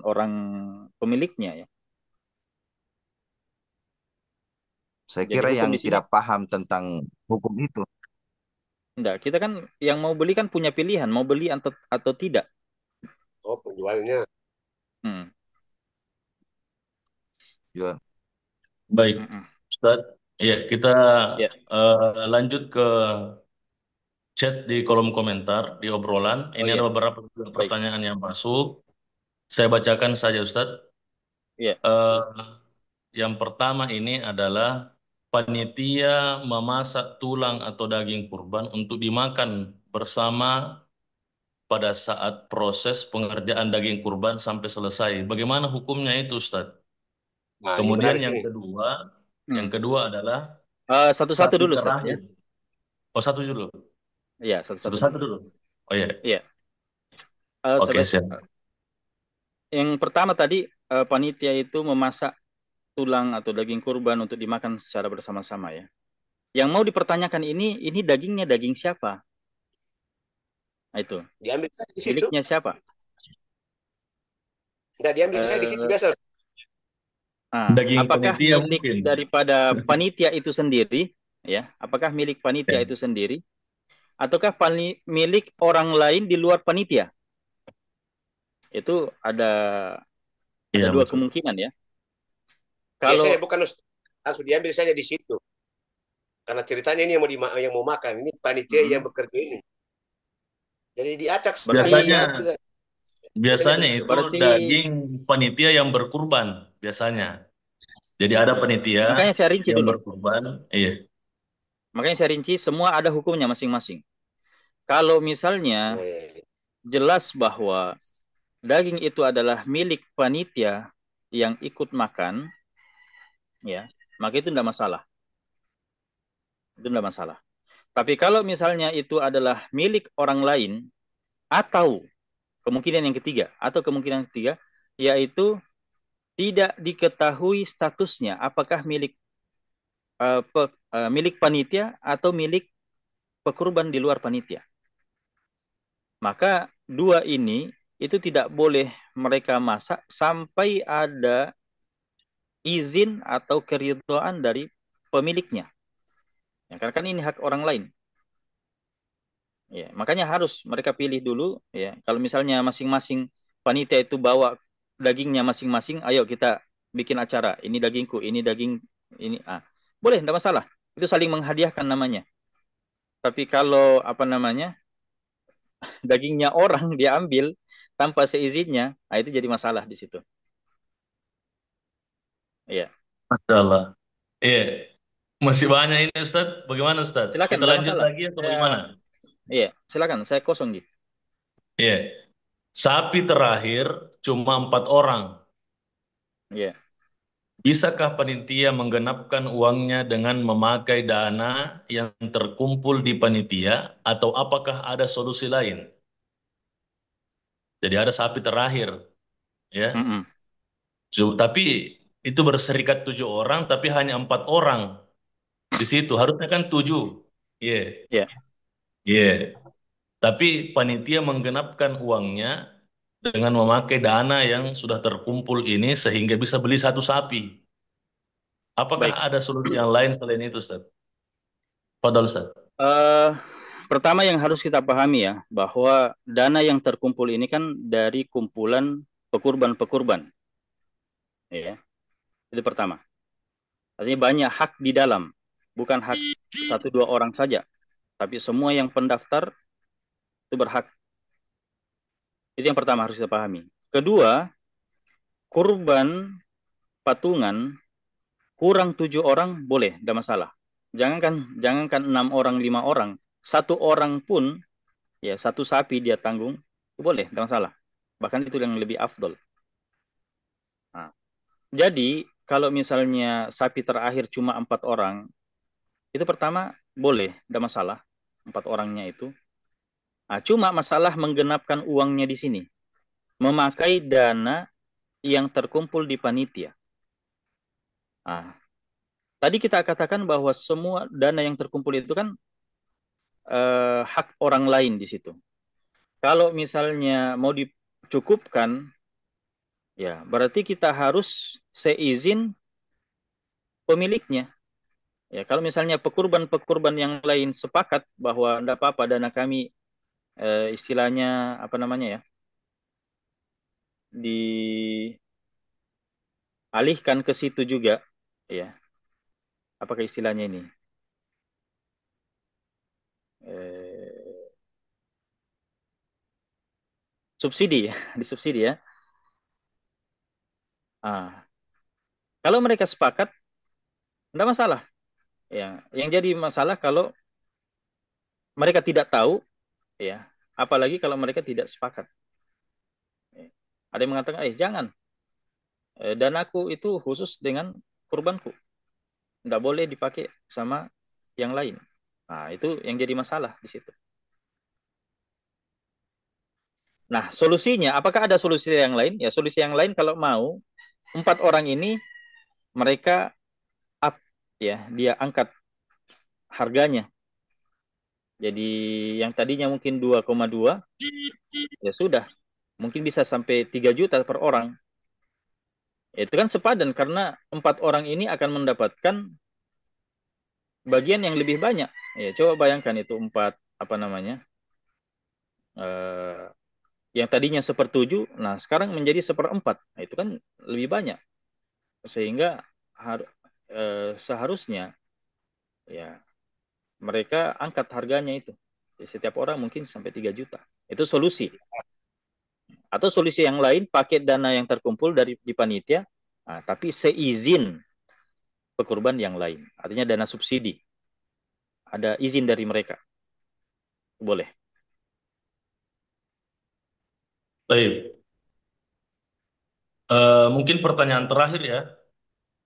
orang pemiliknya ya. saya Jadi kira hukum yang di sini tidak paham tentang hukum itu. enggak, kita kan yang mau beli kan punya pilihan, mau beli atau tidak. Oh, penjualnya. Hmm. Jual. Baik, Mm-mm. Ustaz. Ya, kita Ya, lanjut ke chat di kolom komentar, di obrolan. oh Ini ada ya, beberapa baik. pertanyaan yang masuk. Saya bacakan saja, Ustaz. Ya, Eh, yang pertama ini adalah panitia memasak tulang atau daging kurban untuk dimakan bersama pada saat proses pengerjaan daging kurban sampai selesai. Bagaimana hukumnya itu, Ustaz? Nah, ini Kemudian menarik yang ini. kedua, yang hmm. kedua adalah Satu-satu sapi dulu, Ustaz ya. terakhir. Oh, satu dulu. Iya, satu-satu Satu-satu dulu. dulu. Oh iya. Iya, Oke, siap. yang pertama tadi panitia itu memasak tulang atau daging kurban untuk dimakan secara bersama-sama ya. Yang mau dipertanyakan ini dagingnya daging siapa? Nah, itu. Diambil saja di situ. Miliknya siapa? Nah, diambil saja di situ Eh, biasa. Daging apakah panitia milik mungkin. daripada panitia itu sendiri ya? Apakah milik panitia Ya. itu sendiri ataukah milik orang lain di luar panitia? Itu ada Iya, dua betul. kemungkinan ya. Biasanya Kalau bukan Ustaz. Langsung diambil saja di situ. Karena ceritanya ini yang mau makan. Ini panitia yang bekerja ini. Jadi diacak saja, Biasanya diambil. biasanya Begitu. itu berarti daging panitia yang berkurban biasanya. Jadi ada panitia makanya saya rinci yang dulu. berkurban. Iya. Makanya saya rinci semua ada hukumnya masing-masing. Kalau misalnya Eh, jelas bahwa daging itu adalah milik panitia yang ikut makan, ya, maka itu tidak masalah. Itu tidak masalah. Tapi kalau misalnya itu adalah milik orang lain, atau kemungkinan ketiga, yaitu tidak diketahui statusnya, apakah milik panitia atau milik pekurban di luar panitia. Maka dua ini itu tidak boleh mereka masak sampai ada izin atau keridhaan dari pemiliknya. Ya, karena kan ini hak orang lain. Ya, makanya harus mereka pilih dulu. Ya, kalau misalnya masing-masing panitia itu bawa dagingnya masing-masing, ayo kita bikin acara. Ini dagingku, ini daging ini. Boleh, tidak masalah. Itu saling menghadiahkan namanya. Tapi kalau apa namanya dagingnya orang diambil tanpa seizinnya, itu jadi masalah di situ. Iya, Masya Allah. Iya. Masih banyak ini Ustadz. Bagaimana Ustadz? silakan, Kita tidak lanjut masalah. lagi atau Saya, bagaimana? iya, silakan. Saya kosong gitu. Iya. Sapi terakhir cuma 4 orang. Iya. Bisakah panitia menggenapkan uangnya dengan memakai dana yang terkumpul di panitia atau apakah ada solusi lain? Jadi ada sapi terakhir, ya. Mm-mm. Tapi itu berserikat 7 orang, tapi hanya 4 orang di situ. Harusnya kan 7. Iya, Iya. iya. Tapi panitia menggenapkan uangnya dengan memakai dana yang sudah terkumpul ini sehingga bisa beli satu sapi. Apakah Baik. ada solusi yang lain selain itu, Ustaz? Fadal, Ustaz. Eh, pertama yang harus kita pahami ya, bahwa dana yang terkumpul ini kan dari kumpulan pekurban-pekurban. Ya, itu pertama. Artinya banyak hak di dalam, bukan hak 1-2 orang saja, tapi semua yang pendaftar itu berhak. Itu yang pertama harus kita pahami. Kedua, kurban patungan kurang 7 orang boleh, tidak masalah. Jangankan 6 orang, 5 orang, 1 orang pun ya satu sapi dia tanggung, itu boleh, tidak masalah. Bahkan itu yang lebih afdol. Nah, jadi kalau misalnya sapi terakhir cuma 4 orang, itu pertama boleh, tidak masalah 4 orangnya itu. Nah, cuma masalah menggenapkan uangnya di sini, memakai dana yang terkumpul di panitia. Nah, tadi kita katakan bahwa semua dana yang terkumpul itu kan hak orang lain di situ. Kalau misalnya mau dicukupkan, ya berarti kita harus seizin pemiliknya. Ya, kalau misalnya pekurban-pekurban yang lain sepakat bahwa tidak apa-apa dana kami istilahnya apa namanya ya, dialihkan ke situ juga, ya. Apakah istilahnya ini? Subsidi ya, disubsidi ya. Kalau mereka sepakat, tidak masalah. Ya, yang jadi masalah kalau mereka tidak tahu, ya. Apalagi kalau mereka tidak sepakat. Ya. Ada yang mengatakan, jangan. Danaku itu khusus dengan kurbanku. Tidak boleh dipakai sama yang lain. Nah, itu yang jadi masalah di situ. Nah, solusinya, apakah ada solusi yang lain? Ya, solusi yang lain kalau mau, 4 orang ini mereka up, ya, dia angkat harganya. Jadi yang tadinya mungkin 2,2, ya sudah, mungkin bisa sampai 3 juta per orang. Itu kan sepadan karena 4 orang ini akan mendapatkan bagian yang lebih banyak. Ya, coba bayangkan itu 4 apa namanya? Yang tadinya 1/7, nah sekarang menjadi 1/4. Nah, itu kan lebih banyak. Sehingga seharusnya ya mereka angkat harganya itu. Setiap orang mungkin sampai 3 juta. Itu solusi. Atau solusi yang lain, pakai dana yang terkumpul di panitia, tapi seizin pekurban yang lain. Artinya dana subsidi. Ada izin dari mereka. Boleh. Baik. Mungkin pertanyaan terakhir ya.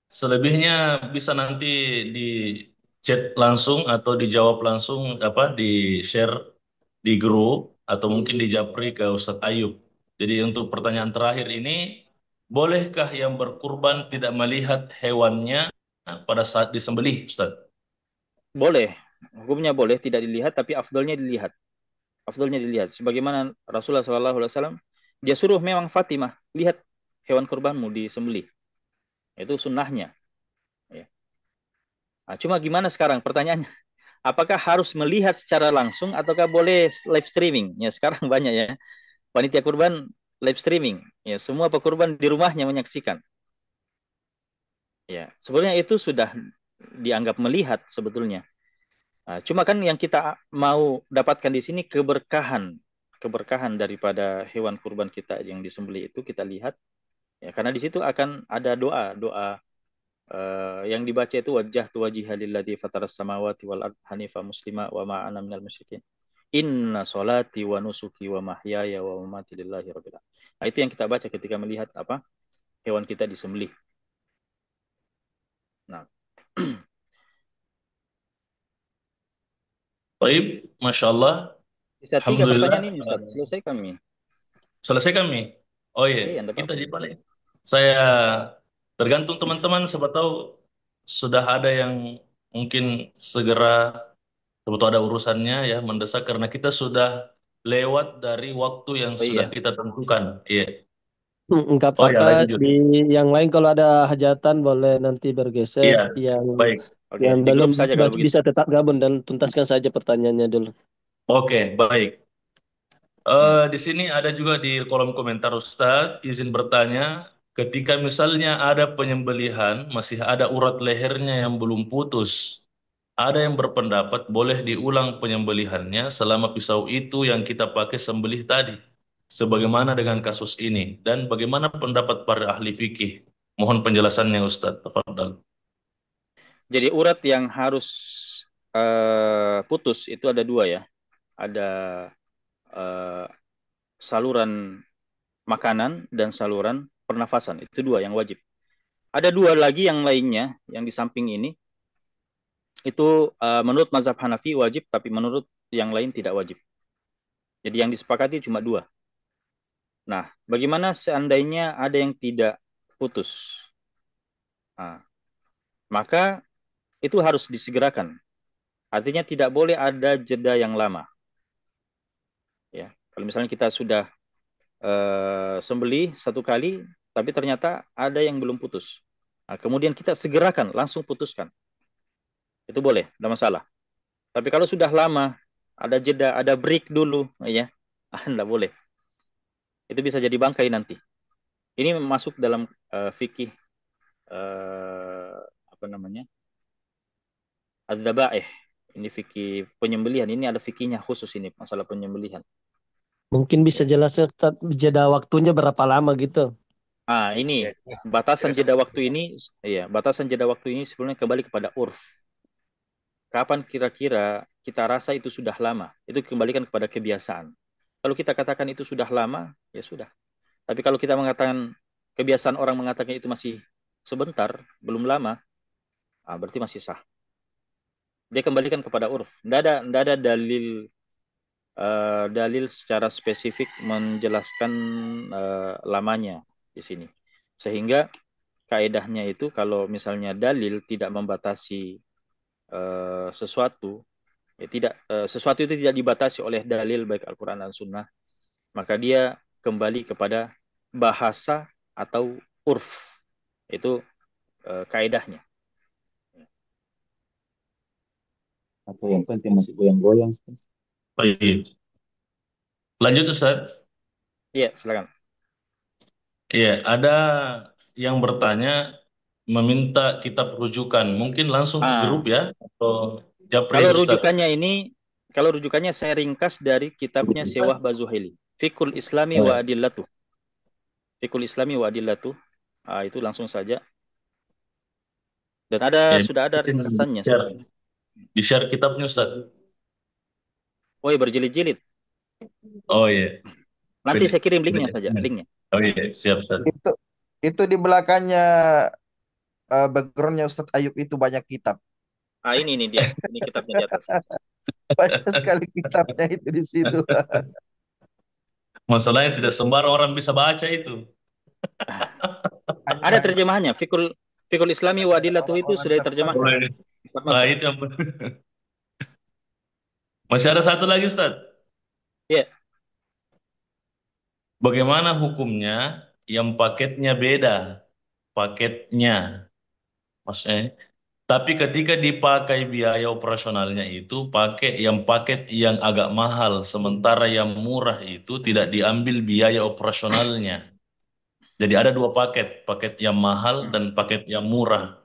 Selebihnya bisa nanti di chat langsung atau dijawab langsung di share di grup atau mungkin di japri ke Ustadz Ayub. Jadi untuk pertanyaan terakhir ini, bolehkah yang berkurban tidak melihat hewannya pada saat disembelih, Ustadz? Boleh. Hukumnya boleh tidak dilihat, tapi afdolnya dilihat. afdolnya dilihat. Sebagaimana Rasulullah SAW, dia suruh memang Fatimah, lihat hewan kurbanmu disembelih. Itu sunnahnya. Ya. Nah, cuma gimana sekarang pertanyaannya? Apakah harus melihat secara langsung ataukah boleh live streaming? Ya sekarang banyak ya. Panitia kurban live streaming. Ya semua pekurban di rumahnya menyaksikan. Ya, sebenarnya itu sudah dianggap melihat sebetulnya. Nah, cuma kan yang kita mau dapatkan di sini keberkahan daripada hewan kurban kita yang disembelih itu kita lihat. Ya, karena di situ akan ada doa yang dibaca itu wajah tu wajhihalilladzi fataras samawati wal ard hanifa muslima wa ma ana minal musyrikin. Inna solati wa nusuki wa mahyaya wa mamati lillahi rabbil alamin. Nah, itu yang kita baca ketika melihat apa? Hewan kita disembelih. Nah, Baik, Masya Allah. bisa 3 pertanyaan ini Alhamdulillah. Ustaz. Selesai kami. Selesai kami. Oh iya, Anda kita apa? di balik. Saya tergantung teman-teman, siapa tahu sudah ada yang mungkin segera atau ada urusannya ya mendesak karena kita sudah lewat dari waktu yang Oh sudah iya. kita tentukan. Iya. Enggak Oh ya, apa-apa. lanjut. Di yang lain kalau ada hajatan boleh nanti bergeser. Iya, baik. Oke, Yang di belum grup saja kalau begitu. bisa tetap gabung dan tuntaskan saja pertanyaannya dulu. Oke, baik. Hmm. Di sini ada juga di kolom komentar Ustadz, izin bertanya, ketika misalnya ada penyembelihan, masih ada urat lehernya yang belum putus, ada yang berpendapat boleh diulang penyembelihannya selama pisau itu yang kita pakai sembelih tadi. Sebagaimana dengan kasus ini. Dan bagaimana pendapat para ahli fikih? Mohon penjelasannya Ustadz. Tafadhal. Jadi urat yang harus putus itu ada 2 ya. Ada eh, saluran makanan dan saluran pernafasan. Itu 2 yang wajib. Ada 2 lagi yang lainnya yang di samping ini. Itu menurut mazhab Hanafi wajib, tapi menurut yang lain tidak wajib. Jadi yang disepakati cuma 2. Nah, bagaimana seandainya ada yang tidak putus? Nah, maka itu harus disegerakan. Artinya tidak boleh ada jeda yang lama. Ya, kalau misalnya kita sudah sembelih 1 kali, tapi ternyata ada yang belum putus. Nah, kemudian kita segerakan, langsung putuskan. Itu boleh, tidak masalah. Tapi kalau sudah lama, ada jeda, ada break dulu, ya, tidak boleh. Itu bisa jadi bangkai nanti. Ini masuk dalam fikih apa namanya? Adz-dzabaih. Ini fikih penyembelihan. Ini ada fikihnya khusus ini masalah penyembelihan. Mungkin bisa jelasnya Ustaz, jeda waktunya berapa lama gitu. Ini batasan jeda waktu ini, ya, batasan jeda waktu ini sebenarnya kembali kepada urf. Kapan kira-kira kita rasa itu sudah lama? Itu kembalikan kepada kebiasaan. Kalau kita katakan itu sudah lama, ya sudah. Tapi kalau kita mengatakan kebiasaan orang mengatakan itu masih sebentar, belum lama, berarti masih sah. Dia kembalikan kepada urf. Tidak ada dalil secara spesifik menjelaskan lamanya di sini. Sehingga kaedahnya itu kalau misalnya dalil tidak membatasi sesuatu, ya sesuatu itu tidak dibatasi oleh dalil baik Al-Quran dan Sunnah, maka dia kembali kepada bahasa atau urf. Itu kaedahnya. Atau yang penting masih goyang-goyang. Baik. Lanjut Ustadz. Iya, silakan. Iya, ada yang bertanya meminta kitab rujukan. Mungkin langsung ke grup ya atau japri Kalau Ustadz. rujukannya saya ringkas dari kitabnya Sewah Bazuhaili. Fikul Islami wa Adillatuh. Fikul Islami wa Adillatuh. Itu langsung saja. Dan sudah ada ringkasannya. Di-share kitabnya Ustadz. Oh iya, berjilid-jilid. Oh iya. Nanti saya kirim linknya saja. Linknya. Oh iya, siap Ustadz. Itu di belakangnya backgroundnya Ustadz Ayub itu banyak kitab. Ini dia. Ini kitabnya di atas. Banyak sekali kitabnya itu di situ. Masalahnya tidak sembarang orang bisa baca itu. Ada terjemahannya. Fikul Islami wa Adillatuh itu sudah diterjemahkan. Nah, itu yang masih ada satu lagi Ustaz. Ya, Bagaimana hukumnya yang paketnya beda? Paketnya, maksudnya. Tapi ketika dipakai biaya operasionalnya itu pakai yang paket yang agak mahal, sementara yang murah itu tidak diambil biaya operasionalnya. Jadi ada dua paket, paket yang mahal dan paket yang murah.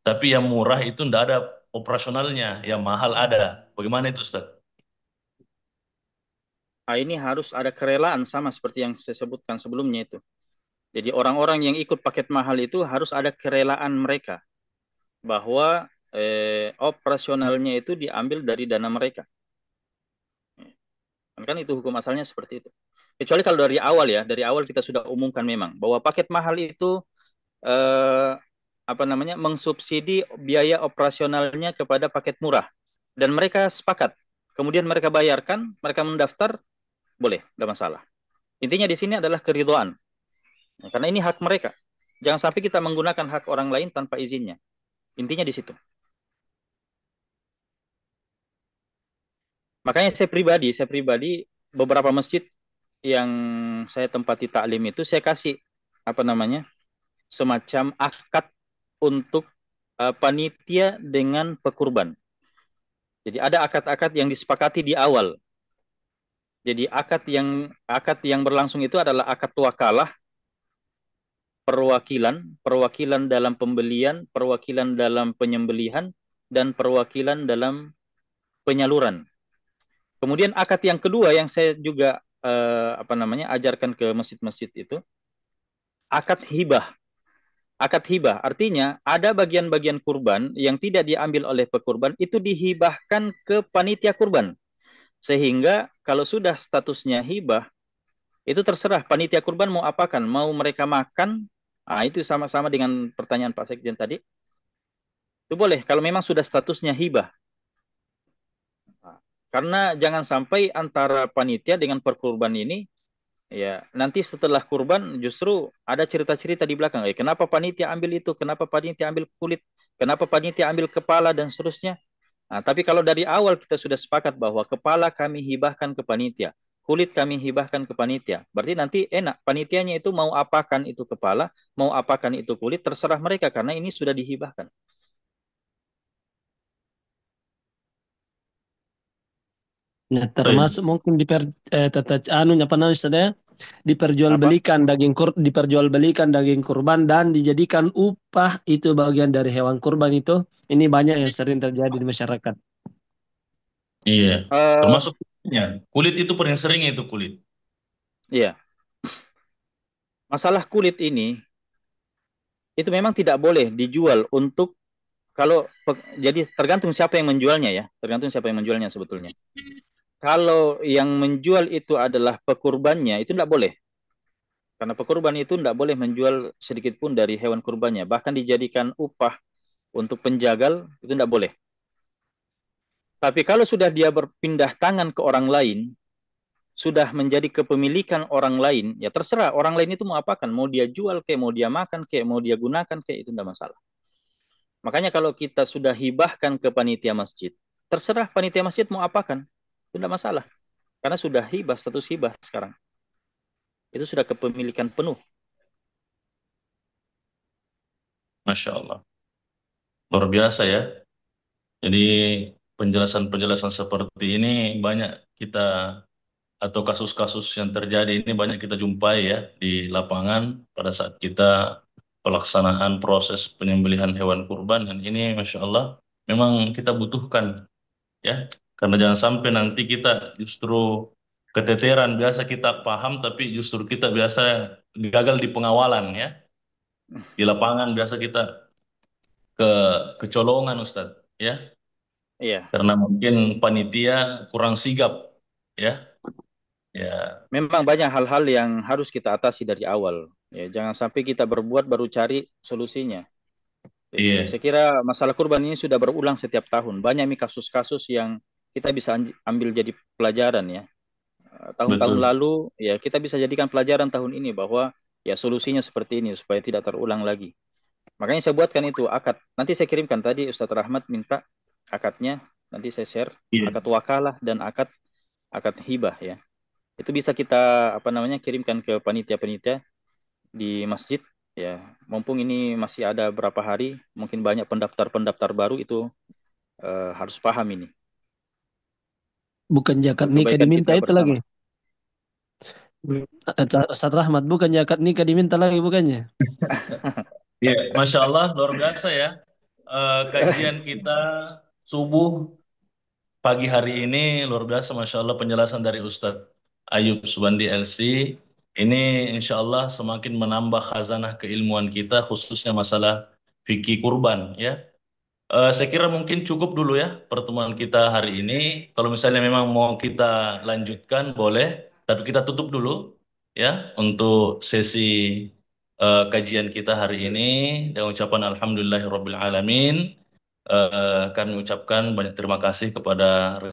Tapi yang murah itu tidak ada operasionalnya, yang mahal ada. Bagaimana itu, Ustaz? ini harus ada kerelaan sama seperti yang saya sebutkan sebelumnya itu. Jadi orang-orang yang ikut paket mahal itu harus ada kerelaan mereka bahwa operasionalnya itu diambil dari dana mereka. Kan itu hukum asalnya seperti itu. Kecuali kalau dari awal kita sudah umumkan memang bahwa paket mahal itu eh, mengsubsidi biaya operasionalnya kepada paket murah dan mereka sepakat. Kemudian mereka bayarkan, mereka mendaftar, boleh, tidak masalah. Intinya di sini adalah keridhaan. Karena ini hak mereka. Jangan sampai kita menggunakan hak orang lain tanpa izinnya. Intinya di situ. Makanya saya pribadi beberapa masjid yang saya tempati taklim itu saya kasih semacam akad untuk panitia dengan pekurban. Jadi ada akad-akad yang disepakati di awal. Jadi akad yang berlangsung itu adalah akad wakalah, perwakilan dalam pembelian, perwakilan dalam penyembelihan, dan perwakilan dalam penyaluran. Kemudian akad yang kedua yang saya juga ajarkan ke masjid-masjid itu akad hibah. Akad hibah artinya ada bagian-bagian kurban yang tidak diambil oleh pekurban itu dihibahkan ke panitia kurban. Sehingga kalau sudah statusnya hibah, itu terserah panitia kurban mau apakan, mau mereka makan, itu sama-sama dengan pertanyaan Pak Sekjen tadi. Itu boleh kalau memang sudah statusnya hibah. Karena jangan sampai antara panitia dengan perkurban ini, ya nanti setelah kurban justru ada cerita-cerita di belakang. Kenapa panitia ambil itu? Kenapa panitia ambil kulit? Kenapa panitia ambil kepala dan seterusnya? Tapi kalau dari awal kita sudah sepakat bahwa kepala kami hibahkan ke panitia, kulit kami hibahkan ke panitia. Berarti nanti enak, panitianya itu mau apakan itu kepala, mau apakan itu kulit, terserah mereka karena ini sudah dihibahkan. Nah, termasuk mungkin diperjualbelikan daging kurban dan dijadikan upah itu bagian dari hewan kurban itu. Ini banyak yang sering terjadi di masyarakat. Iya, termasuk kulitnya. Kulit itu paling sering itu kulit. Iya. Masalah kulit ini itu memang tidak boleh dijual untuk jadi tergantung siapa yang menjualnya ya, tergantung siapa yang menjualnya sebetulnya. Kalau yang menjual itu adalah pekurbannya, itu tidak boleh. Karena pekurban itu tidak boleh menjual sedikit pun dari hewan kurbannya. Bahkan dijadikan upah untuk penjagal, itu tidak boleh. Tapi kalau sudah dia berpindah tangan ke orang lain, sudah menjadi kepemilikan orang lain, ya terserah orang lain itu mau apakan. Mau dia jual, kayak mau dia makan, kayak mau dia gunakan, kayak itu tidak masalah. Makanya kalau kita sudah hibahkan ke panitia masjid, terserah panitia masjid mau apakan. Itu tidak masalah. Karena sudah hibah, status hibah sekarang. Itu sudah kepemilikan penuh. Masya Allah. Luar biasa ya. Jadi penjelasan-penjelasan seperti ini banyak kita atau kasus-kasus yang terjadi ini banyak kita jumpai ya di lapangan pada saat kita pelaksanaan proses penyembelihan hewan kurban dan ini Masya Allah memang kita butuhkan ya karena jangan sampai nanti kita justru keteteran biasa kita paham tapi justru kita biasa gagal di pengawalan ya di lapangan biasa kita ke kecolongan Ustadz ya Iya. karena mungkin panitia kurang sigap ya ya Memang banyak hal-hal yang harus kita atasi dari awal. Ya, jangan sampai kita berbuat baru cari solusinya. Jadi, iya saya kira masalah kurban ini sudah berulang setiap tahun. Banyak nih kasus-kasus yang kita bisa ambil jadi pelajaran ya. Tahun-tahun betul lalu ya kita bisa jadikan pelajaran tahun ini bahwa ya solusinya seperti ini supaya tidak terulang lagi. Makanya saya buatkan itu akad. Nanti saya kirimkan tadi Ustadz Rahmat minta akadnya. Nanti saya share iya akad wakalah dan akad akad hibah ya. Itu bisa kita kirimkan ke panitia-panitia di masjid ya. Mumpung ini masih ada berapa hari, mungkin banyak pendaftar-pendaftar baru itu harus paham ini. Bukan zakat Untuk nikah kebaikan diminta kita itu bersama. lagi. Ustaz Rahmat, bukan zakat nikah diminta lagi bukannya? Ya, Masya Allah, luar biasa ya. Kajian kita subuh pagi hari ini luar biasa, Masya Allah, penjelasan dari Ustadz Ayub Subandi LC. Ini insya Allah semakin menambah khazanah keilmuan kita, khususnya masalah fikih kurban ya. Saya kira mungkin cukup dulu ya pertemuan kita hari ini. Kalau misalnya memang mau kita lanjutkan boleh, tapi kita tutup dulu ya untuk sesi kajian kita hari ini. Dan ucapan Alhamdulillahirrabbil alamin. Kami ucapkan banyak terima kasih kepada